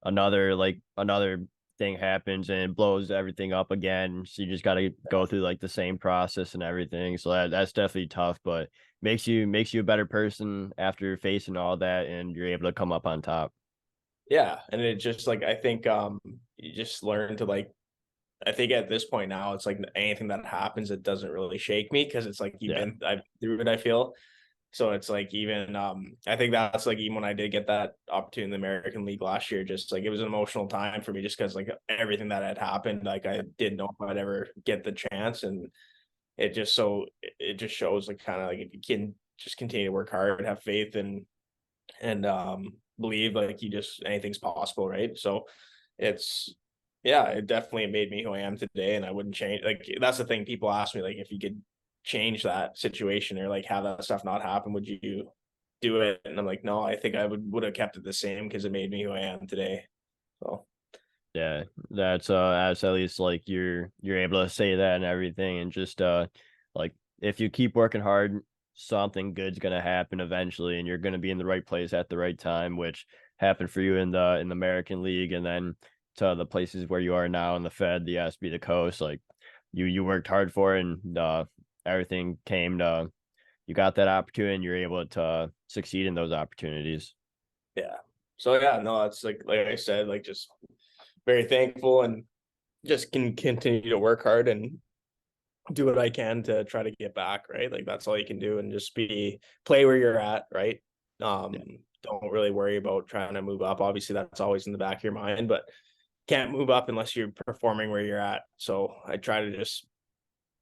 another thing happens and it blows everything up again. So you just got to go through like the same process and everything. So that's definitely tough, but makes you a better person after facing all that, and you're able to come up on top. yeah. And it just like I think you just learn to like I think at this point now it's like anything that happens, it doesn't really shake me because it's like Yeah, I've through it, I feel. So it's like even I think that's like even when I did get that opportunity in the American League last year, just like it was an emotional time for me just because like everything that had happened, like I didn't know if I'd ever get the chance. And it just shows like kind of like if you can just continue to work hard, have faith and believe like you just anything's possible, right? So it's yeah, it definitely made me who I am today, and I wouldn't change. Like that's the thing people ask me, like if you could change that situation or like have that stuff not happen, would you do it? And I'm like, no, I think I would have kept it the same because it made me who I am today. So yeah. That's at least like you're able to say that and everything, and just like if you keep working hard, something good's gonna happen eventually, and you're gonna be in the right place at the right time, which happened for you in the American League, and then to the places where you are now in the Fed, the SB, the coast. Like you worked hard for it, and everything came to you got that opportunity, and you're able to succeed in those opportunities. Yeah. So yeah, no, it's like I said, like just very thankful and just can continue to work hard and do what I can to try to get back, right? Like that's all you can do and just play where you're at, right? Yeah, Don't really worry about trying to move up. Obviously, that's always in the back of your mind, but can't move up unless you're performing where you're at. So I try to just,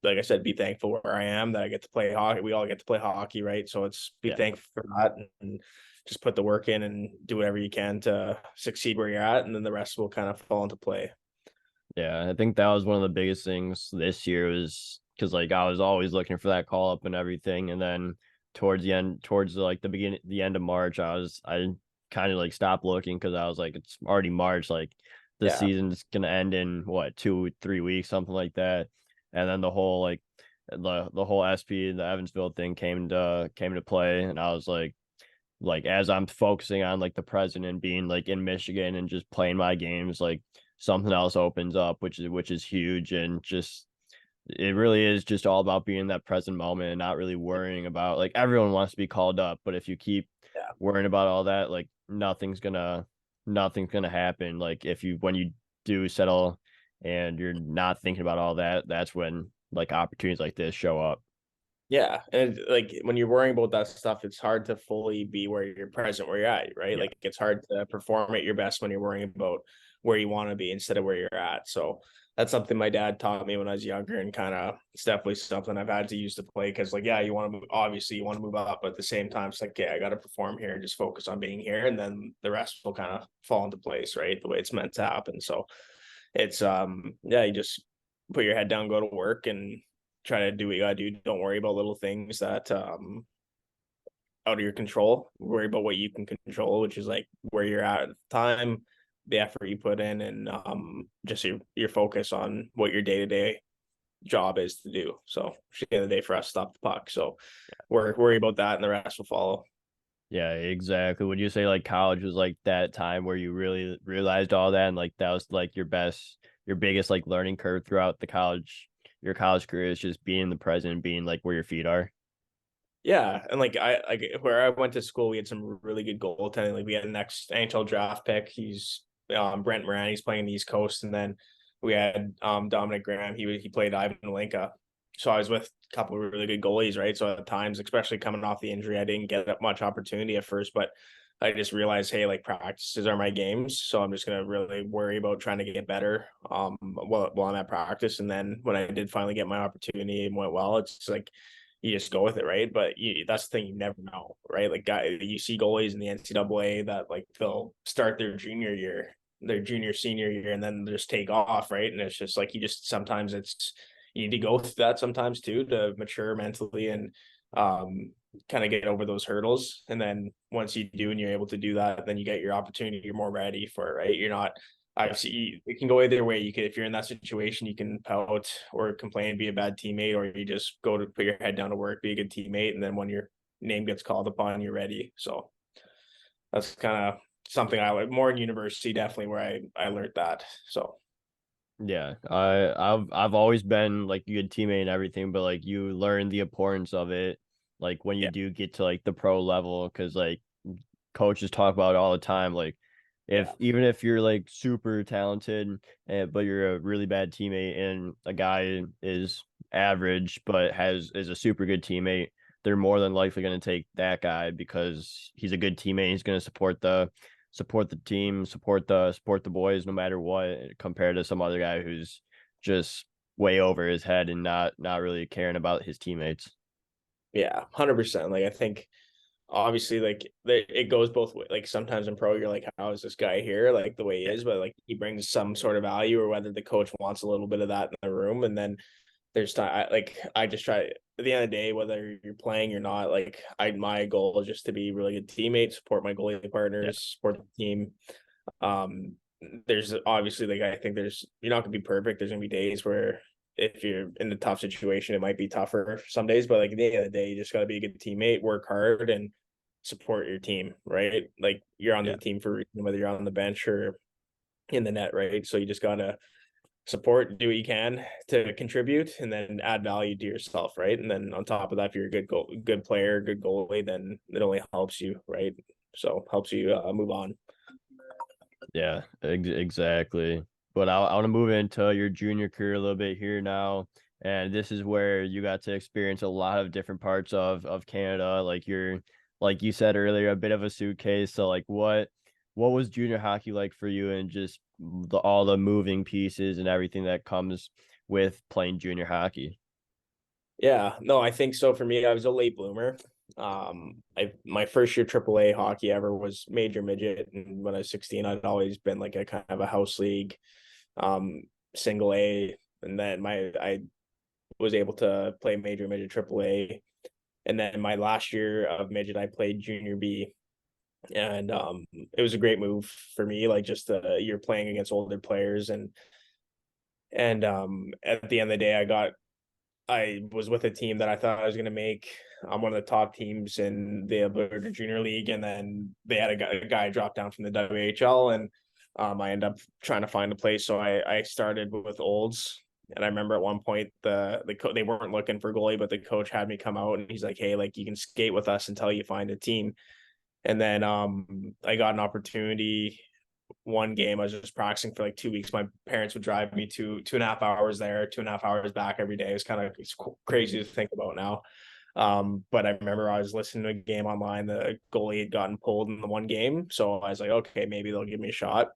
like I said, be thankful where I am that I get to play hockey. We all get to play hockey, right? So it's be yeah. thankful for that and just put the work in and do whatever you can to succeed where you're at, and then the rest will kind of fall into play. Yeah, I think that was one of the biggest things this year was because like I was always looking for that call up and everything, and then towards like the end of March, I kind of like stopped looking because I was like, it's already March, like the Yeah. season's gonna end in what 2 3 weeks, something like that, and then the whole like the whole SP the Evansville thing came to play, and I was like as I'm focusing on like the present and being like in Michigan and just playing my games, like something else opens up, which is huge, and just it really is just all about being in that present moment and not really worrying about like everyone wants to be called up, but if you keep Yeah. worrying about all that, like nothing's gonna happen. Like if you when you do settle and you're not thinking about all that, that's when like opportunities like this show up. Yeah, and like when you're worrying about that stuff, it's hard to fully be where you're present, where you're at, right? Yeah. Like it's hard to perform at your best when you're worrying about where you want to be instead of where you're at. So that's something my dad taught me when I was younger, and kind of it's definitely something I've had to use to play because, like, yeah, you want to move, obviously you want to move up, but at the same time, it's like, yeah, I got to perform here and just focus on being here, and then the rest will kind of fall into place, right? The way it's meant to happen. So it's yeah, you just put your head down, go to work, and try to do what you gotta do. Don't worry about little things that out of your control. Worry about what you can control, which is like where you're at the time, the effort you put in, and just your focus on what your day to day job is to do. So at the end of the day for us, stop the puck. So worry about that, and the rest will follow. Yeah, exactly. Would you say like college was like that time where you really realized all that, and like that was like your biggest like learning curve throughout your college career is just being in the present, being like where your feet are? Yeah, and like I like where I went to school, we had some really good goaltending. Like we had the next NHL draft pick. He's Brent Moran. He's playing the East Coast, and then we had Dominic Graham. He played Ivan Malenka. So I was with a couple of really good goalies, right? So at times, especially coming off the injury, I didn't get that much opportunity at first, but I just realized, hey, like practices are my games, so I'm just gonna really worry about trying to get better while I'm at practice. And then when I did finally get my opportunity and went well, it's like you just go with it, right? But that's the thing, you never know, right? Like you see goalies in the NCAA that like they'll start their junior year, their junior senior year, and then just take off, right? And it's just like you just sometimes it's you need to go through that sometimes too to mature mentally and kind of get over those hurdles. And then once you do and you're able to do that, then you get your opportunity, you're more ready for it, right? You're not Yeah. obviously it can go either way. You could, if you're in that situation, you can pout or complain, be a bad teammate, or you just go to put your head down to work, be a good teammate, and then when your name gets called upon, you're ready. So that's kind of something I like more in university, definitely where I learned that. So Yeah, I've always been like a good teammate and everything, but like you learn the importance of it, like when you yeah, do get to like the pro level, because like coaches talk about it all the time. Like if yeah, even if you're like super talented, but you're a really bad teammate, and a guy is average but is a super good teammate, they're more than likely going to take that guy because he's a good teammate. He's going to support the team, support the boys no matter what, compared to some other guy who's just way over his head and not really caring about his teammates. yeah, 100%. Like I think obviously like it goes both ways. Like sometimes in pro you're like, how is this guy here like the way he Yeah, is, but like he brings some sort of value, or whether the coach wants a little bit of that in the room. And then there's time I just try at the end of the day, whether you're playing or not, like my goal is just to be really good teammate, support my goalie yeah, partners, support the team. um there's obviously like I think there's you're not gonna be perfect. There's gonna be days where if you're in a tough situation, it might be tougher some days, but like at the end of the day, you just gotta be a good teammate, work hard, and support your team, right? Like you're on yeah. the team for a reason, whether you're on the bench or in the net, right? So you just gotta support, do what you can to contribute, and then add value to yourself, right? And then on top of that, if you're a good player, good goalie, then it only helps you, right? So helps you move on. Yeah, exactly. But I want to move into your junior career a little bit here now, and this is where you got to experience a lot of different parts of Canada. Like you're, like you said earlier, a bit of a suitcase. So like, what was junior hockey like for you, and just all the moving pieces and everything that comes with playing junior hockey? Yeah, no, I think so. For me, I was a late bloomer. I my first year AAA hockey ever was major midget, and when I was 16, I'd always been like a kind of a house league, um, single A, and then my I was able to play major midget AAA, and then my last year of midget, I played junior B, and it was a great move for me. Like just you're playing against older players, and at the end of the day, I was with a team that I thought I was going to make one of the top teams in the Alberta Junior League, and then they had a guy drop down from the WHL, and I ended up trying to find a place. So I started with Olds, and I remember at one point they weren't looking for goalie, but the coach had me come out, and he's like, "Hey, like you can skate with us until you find a team." And then I got an opportunity one game. I was just practicing for like 2 weeks. My parents would drive me 2.5 hours there, 2.5 hours back every day. It's crazy to think about now. But I remember I was listening to a game online. The goalie had gotten pulled in the one game, so I was like, okay, maybe they'll give me a shot.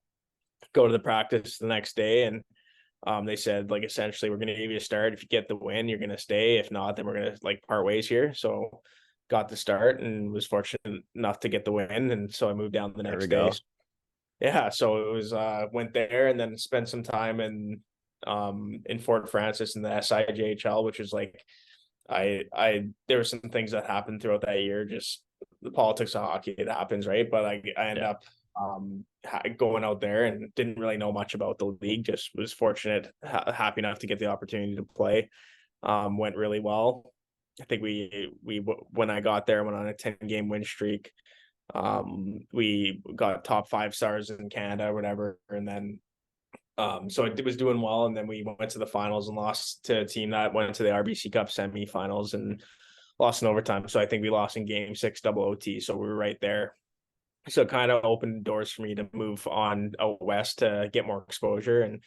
Go to the practice the next day, and they said like essentially we're going to give you a start. If you get the win, you're going to stay. If not, then we're going to like part ways here. So got the start and was fortunate enough to get the win, and so I moved down the There we next day. go. Yeah, so it was went there and then spent some time in Fort Francis in the SIJHL, which is like I there were some things that happened throughout that year, just the politics of hockey, it happens, right? But I ended Yeah, up going out there and didn't really know much about the league, just was fortunate, happy enough to get the opportunity to play. Went really well. I think we when I got there, went on a 10 game win streak. We got top 5 stars in Canada or whatever, and then so it was doing well, and then we went to the finals and lost to a team that went to the RBC Cup semifinals and lost in overtime. So I think we lost in Game 6 double OT. So we were right there. So it kind of opened doors for me to move on out west to get more exposure. And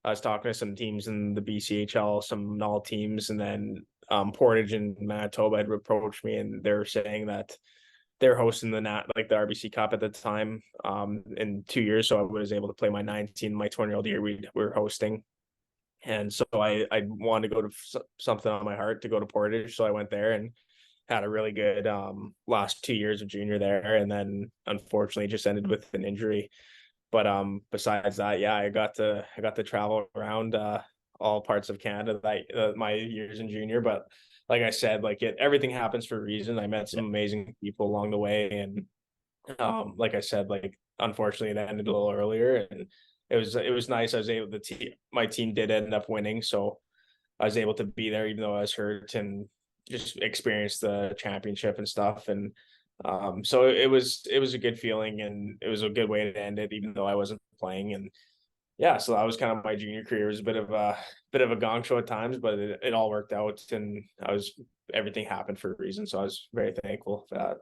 I was talking to some teams in the BCHL, some null teams, and then Portage and Manitoba had approached me, and they're saying that they're hosting the RBC Cup at the time in 2 years. So I was able to play my 19, my 20-year-old year we were hosting. And so I wanted to go to something on my heart to go to Portage. So I went there and had a really good last 2 years of junior there. And then unfortunately just ended with an injury. But besides that, yeah, I got to travel around all parts of Canada that my years in junior. But like I said, everything happens for a reason. I met yeah, some amazing people along the way, and like I said, like unfortunately it ended a little earlier, and it was nice. I was able my team did end up winning, so I was able to be there even though I was hurt and just experience the championship and stuff. And so it was a good feeling, and it was a good way to end it, even though I wasn't playing. And yeah, so that was kind of my junior career. It was a bit of a gong show at times, but it all worked out, and everything happened for a reason. So I was very thankful for that.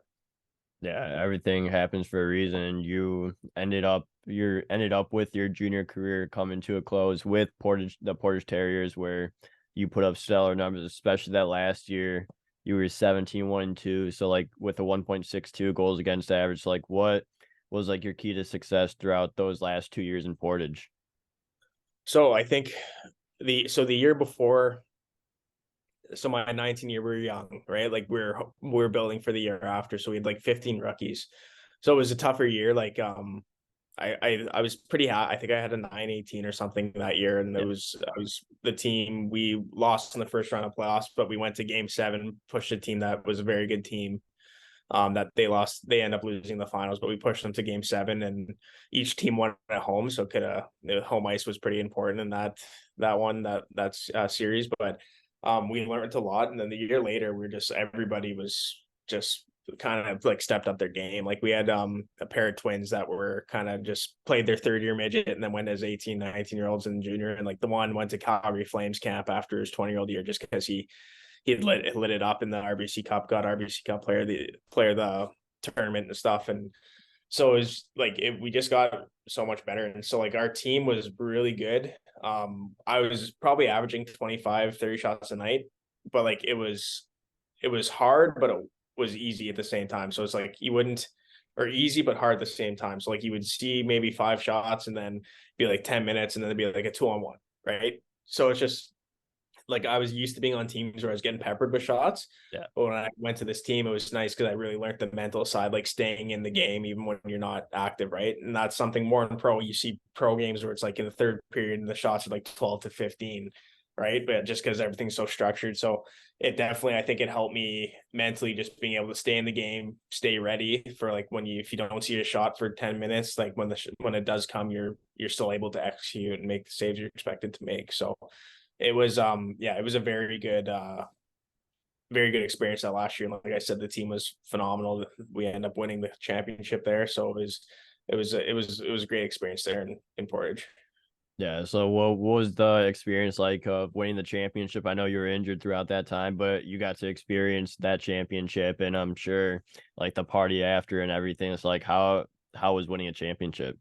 yeah. Everything happens for a reason. You ended up with your junior career coming to a close with the Portage Terriers, where you put up stellar numbers, especially that last year. You were 17-1-2, so like with a 1.62 goals against average. Like, what was like your key to success throughout those last 2 years in Portage? So I think the year before, so my 19 year, we were young, right? Like we're building for the year after. So we had like 15 rookies. So it was a tougher year. Like I was pretty high. I think I had a 918 or something that year. And Yeah, I was the team. We lost in the first round of playoffs, but we went to game 7, pushed a team that was a very good team. That they lost, they end up losing the finals, but we pushed them to game 7, and each team won at home. So the home ice was pretty important in that series. But we learned a lot, and then the year later, everybody was just kind of like stepped up their game. Like we had a pair of twins that were kind of just played their third year midget and then went as 18, 19-year-olds in junior. And like the one went to Calgary Flames camp after his 20-year-old year just because he had lit it up in the RBC Cup, got RBC Cup player of the tournament and stuff. And so it was like we just got so much better. And so like our team was really good. I was probably averaging 25, 30 shots a night, but like it was hard, but it was easy at the same time. So it's like you wouldn't, or easy but hard at the same time. So like you would see maybe 5 shots and then be like 10 minutes and then it'd be like a 2-on-1, right? So it's just like I was used to being on teams where I was getting peppered with shots. Yeah. But when I went to this team, it was nice because I really learned the mental side, like staying in the game even when you're not active, right? And that's something more in pro. You see pro games where it's like in the third period and the shots are like 12 to 15, right? But just because everything's so structured. So it definitely, I think it helped me mentally just being able to stay in the game, stay ready for like when if you don't see a shot for 10 minutes, like when it does come, you're still able to execute and make the saves you're expected to make. So it was it was a very good experience that last year. And like I said, the team was phenomenal. We ended up winning the championship there. So it was a great experience there in Portage. Yeah. So what was the experience like of winning the championship? I know you were injured throughout that time, but you got to experience that championship, and I'm sure like the party after and everything. It's like how was winning a championship?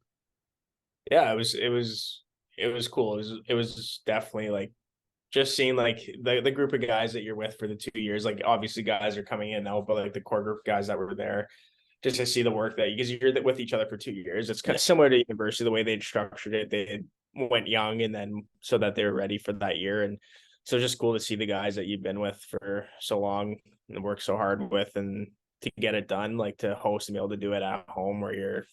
Yeah, it was cool. It was definitely like just seeing like the group of guys that you're with for the 2 years. Like obviously guys are coming in now, but like the core group of guys that were there, just to see the work that because you're with each other for 2 years. It's kind Yeah. of similar to university the way they'd structured it. They went young and then so that they were ready for that year. And so just cool to see the guys that you've been with for so long and work so hard with and to get it done, like to host and be able to do it at home where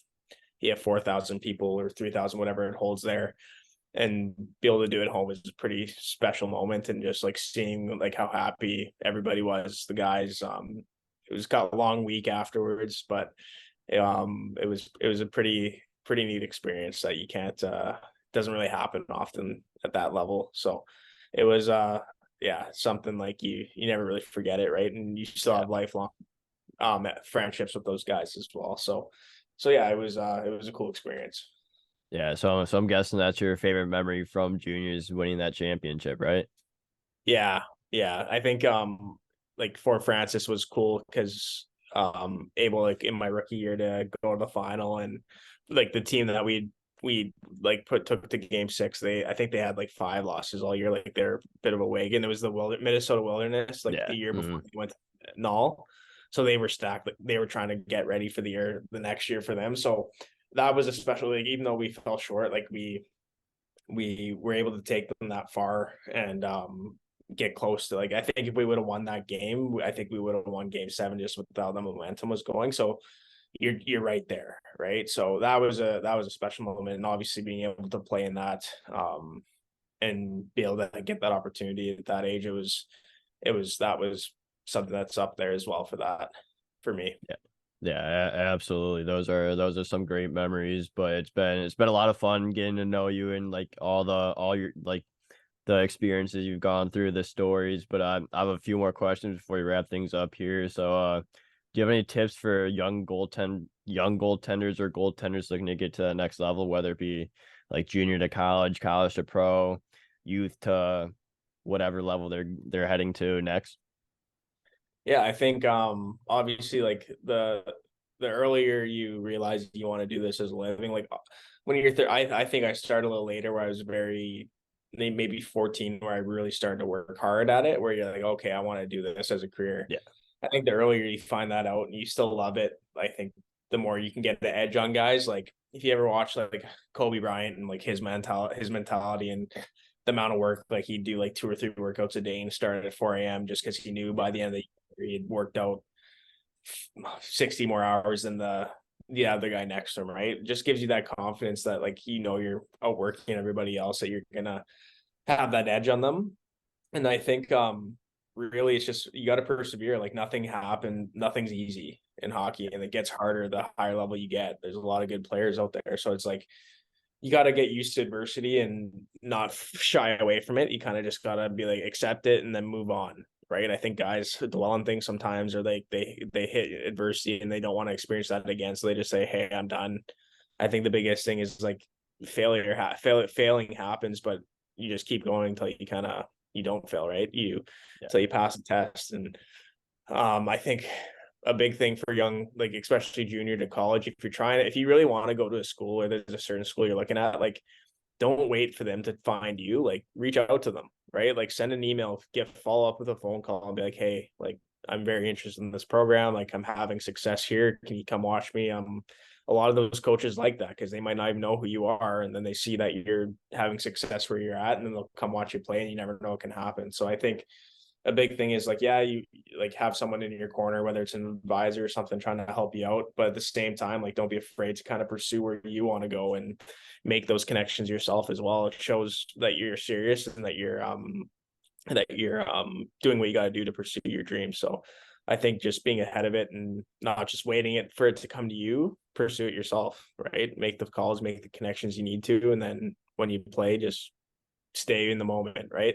you have 4,000 people or 3,000, whatever it holds there, and be able to do it at home is a pretty special moment. And just like seeing like how happy everybody was, the guys, it was got a long week afterwards, but it was a pretty neat experience that you can't doesn't really happen often at that level. So it was something like you never really forget it, right? And you still Yeah. have lifelong friendships with those guys as well. So yeah, it was a cool experience. Yeah. So I'm guessing that's your favorite memory from juniors winning that championship, right? Yeah, yeah. I think like Fort Francis was cool because able like in my rookie year to go to the final. And like the team that we like took to game six, I think they had like 5 losses all year. Like they're a bit of a wagon. It was the Minnesota Wilderness like Yeah. the year before Mhm. they went to Null. So they were stacked. Like they were trying to get ready for the next year for them. So that was a special, like even though we fell short, like we were able to take them that far and get close to, like, I think if we would have won that game, I think we would have won game 7 just with how the momentum was going. So you're right there, right? So that was a special moment. And obviously being able to play in that and be able to get that opportunity at that age, that was something that's up there as well for that for me. Yeah. Yeah, absolutely. Those are some great memories, but it's been a lot of fun getting to know you and like all your like the experiences you've gone through, the stories. But I have a few more questions before we wrap things up here. So, do you have any tips for young goaltenders or goaltenders looking to get to the next level, whether it be like junior to college, college to pro, youth to whatever level they're heading to next? Yeah, I think obviously like the earlier you realize you want to do this as a living, like when you're I think I started a little later where I was very maybe 14 where I really started to work hard at it where you're like, okay, I want to do this as a career. Yeah, I think the earlier you find that out and you still love it, I think the more you can get the edge on guys. Like if you ever watch like Kobe Bryant and like his mentality and the amount of work, like he'd do like 2 or 3 workouts a day and start at 4 a.m. just because he knew by the end of the year he had worked out 60 more hours than the other guy next to him, right? It just gives you that confidence that like you're outworking everybody else, that you're gonna have that edge on them. And I think really it's just you got to persevere. Like nothing's easy in hockey, and it gets harder the higher level you get. There's a lot of good players out there, so it's like you got to get used to adversity and not shy away from it. You kind of just got to be like accept it and then move on, right? I think guys dwell on things sometimes, or they hit adversity and they don't want to experience that again, so they just say, "Hey, I'm done." I think the biggest thing is like failing happens, but you just keep going until you don't fail, right? You Yeah. Until you pass the test. And I think a big thing for young, like especially junior to college, if you really want to go to a school or there's a certain school you're looking at, like don't wait for them to find you. Like reach out to them, right? Like send an email, follow up with a phone call and be like, hey, like I'm very interested in this program. Like I'm having success here. Can you come watch me? A lot of those coaches like that because they might not even know who you are. And then they see that you're having success where you're at, and then they'll come watch you play, and you never know what can happen. So I think a big thing is like, yeah, you like have someone in your corner, whether it's an advisor or something trying to help you out. But at the same time, like don't be afraid to kind of pursue where you want to go and make those connections yourself as well. It shows that you're serious and that you're doing what you got to do to pursue your dreams. So I think just being ahead of it and not just waiting it for it to come to you, pursue it yourself, right? Make the calls, make the connections you need to, and then when you play, just stay in the moment, right?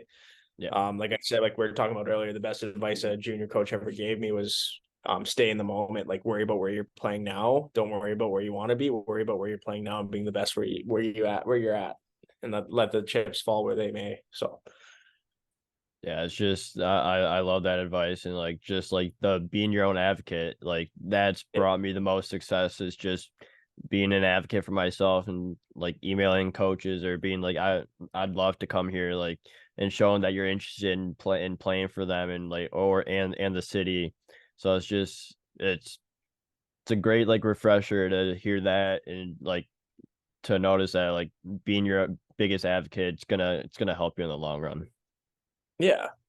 Yeah. Like I said, like we were talking about earlier, the best advice a junior coach ever gave me was stay in the moment. Like worry about where you're playing now. Don't worry about where you want to be. Worry about where you're playing now and being the best where you're at, and let the chips fall where they may. So Yeah, it's just I love that advice, and like just like the being your own advocate, like that's it, brought me the most success is just being an advocate for myself and like emailing coaches or being like I'd love to come here like and showing that you're interested in playing for them and like or and the city. So it's just it's a great like refresher to hear that and like to notice that like being your biggest advocate it's gonna help you in the long run.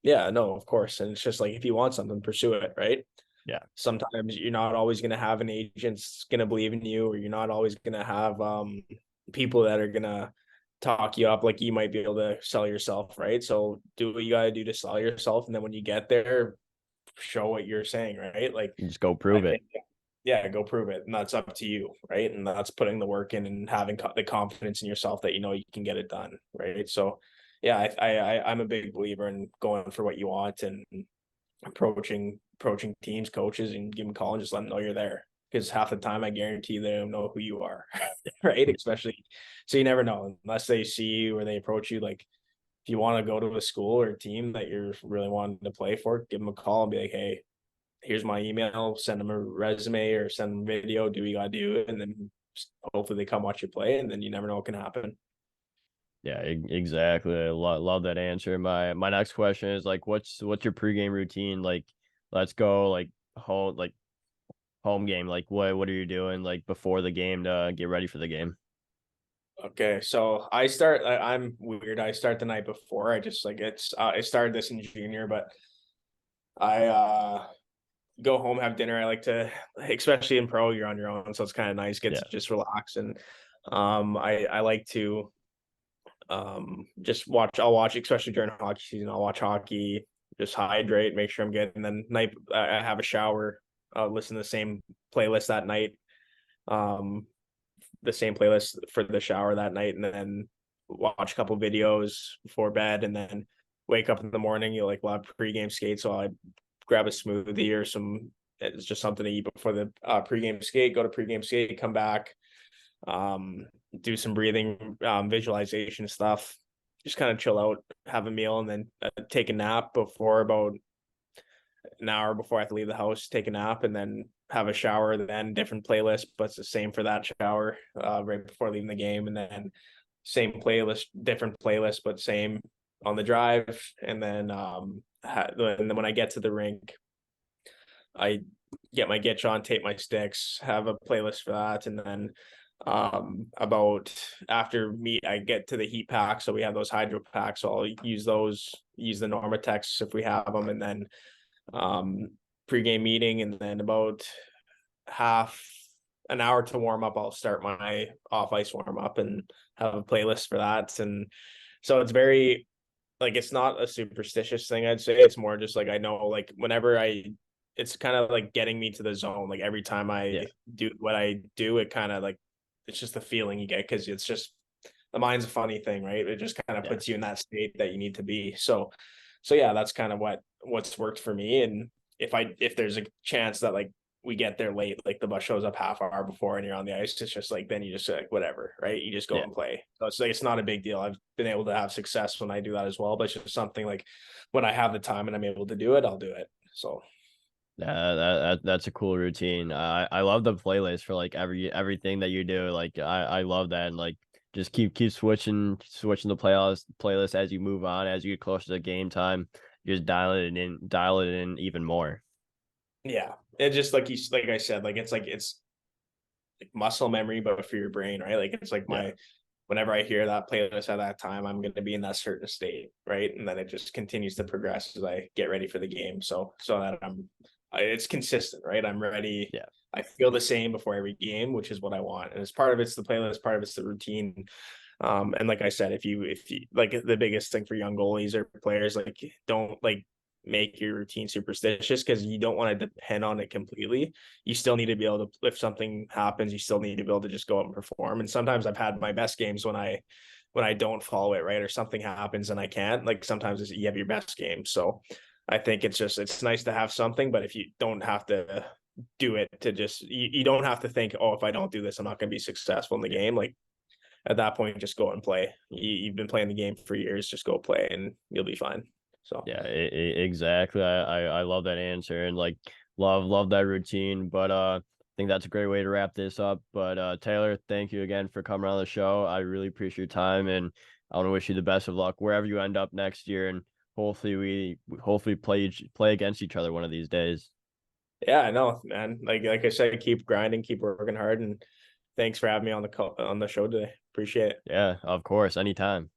yeah, no, of course. And it's just like if you want something, pursue it, right? Yeah. Sometimes you're not always going to have an agent that's going to believe in you, or you're not always going to have people that are going to talk you up like you might be able to sell yourself, right? So do what you got to do to sell yourself, and then when you get there, show what you're saying, right? Like You just go I prove it. think, yeah, go prove it, and that's up to you, right? And that's putting the work in and having the confidence in yourself that you know you can get it done, right? So yeah, I'm a big believer in going for what you want and approaching teams, coaches, and give them a call and just let them know you're there. Because half the time, I guarantee they don't know who you are, right? Especially, so you never know unless they see you or they approach you. Like, if you want to go to a school or a team that you're really wanting to play for, give them a call and be like, "Hey, here's my email. Send them a resume or send them a video. Do what you gotta do, and then hopefully they come watch you play. And then you never know what can happen." Yeah, exactly. I love that answer. My next question is like, what's your pregame routine? Like, let's go like home game. Like, what are you doing like before the game to get ready for the game? Okay, so I'm weird. I start the night before. I just like I started this in junior, but I go home, have dinner. I like to, especially in pro, you're on your own, so it's kind of nice, get Yeah, to just relax. And I like to just watch. I'll watch, especially during hockey season. I'll watch hockey, just hydrate, make sure I'm good, and then night I have a shower. I'll listen to the same playlist that night. Um, the same playlist for the shower that night, and then watch a couple videos before bed, and then wake up in the morning. You like we'll have pregame skate, so I grab a smoothie or some. It's just something to eat before the pregame skate. Go to pregame skate, come back, um, do some breathing, visualization stuff. Just kind of chill out, have a meal, and then take a nap before about an hour before I have to leave the house, take a nap, and then have a shower. Then different playlist, but it's the same for that shower right before leaving the game, and then same playlist, different playlist, but same on the drive. And then when I get to the rink, I get my gitch on, tape my sticks, have a playlist for that, and then about after meet I get to the heat pack, so we have those hydro packs, so I'll use the Normatex if we have them, and then um pregame meeting, and then about half an hour to warm up, I'll start my off ice warm up and have a playlist for that. And so it's very like it's not a superstitious thing, I'd say. It's more just like I know like whenever I it's kind of like getting me to the zone. Like every time yeah, I do what I do, it kind of like it's just the feeling you get because it's just the mind's a funny thing, right? It just kind of yeah. puts you in that state that you need to be. So yeah, that's kind of what what's worked for me. And if there's a chance that like we get there late, like the bus shows up half hour before and you're on the ice, it's just like then you just like whatever, right? You just go Yeah. and play. So it's like it's not a big deal. I've been able to have success when I do that as well, but it's just something like when I have the time and I'm able to do it, I'll do it. So Yeah, that's a cool routine. I love the playlist for like everything that you do. Like I love that, and like just keep switching the playlist as you move on, as you get closer to game time. You just dial it in even more. yeah, it just like I said, like it's like muscle memory, but for your brain, right? Like it's like Yeah. my whenever I hear that playlist at that time, I'm going to be in that certain state, right? And then it just continues to progress as I get ready for the game. So that it's consistent, right? I'm ready. Yeah. I feel the same before every game, which is what I want. And as part of it's the playlist, part of it's the routine. And like I said, if you like the biggest thing for young goalies or players, like don't like make your routine superstitious because you don't want to depend on it completely. You still need to be able to, if something happens, you still need to be able to just go out and perform. And sometimes I've had my best games when I don't follow it, right? Or something happens and I can't. Like sometimes you have your best game. So I think it's nice to have something, but if you don't have to do it to just you don't have to think, oh, if I don't do this, I'm not going to be successful in the game. Like at that point, just go and play. You've been playing the game for years, just go play and you'll be fine. So Yeah, exactly. I love that answer, and like love that routine. But I think that's a great way to wrap this up. But Taylor, thank you again for coming on the show. I really appreciate your time, and I want to wish you the best of luck wherever you end up next year, and hopefully play against each other one of these days. yeah, I know, man. Like I said, keep grinding, keep working hard, and thanks for having me on the show today. Appreciate it. Yeah, of course, anytime.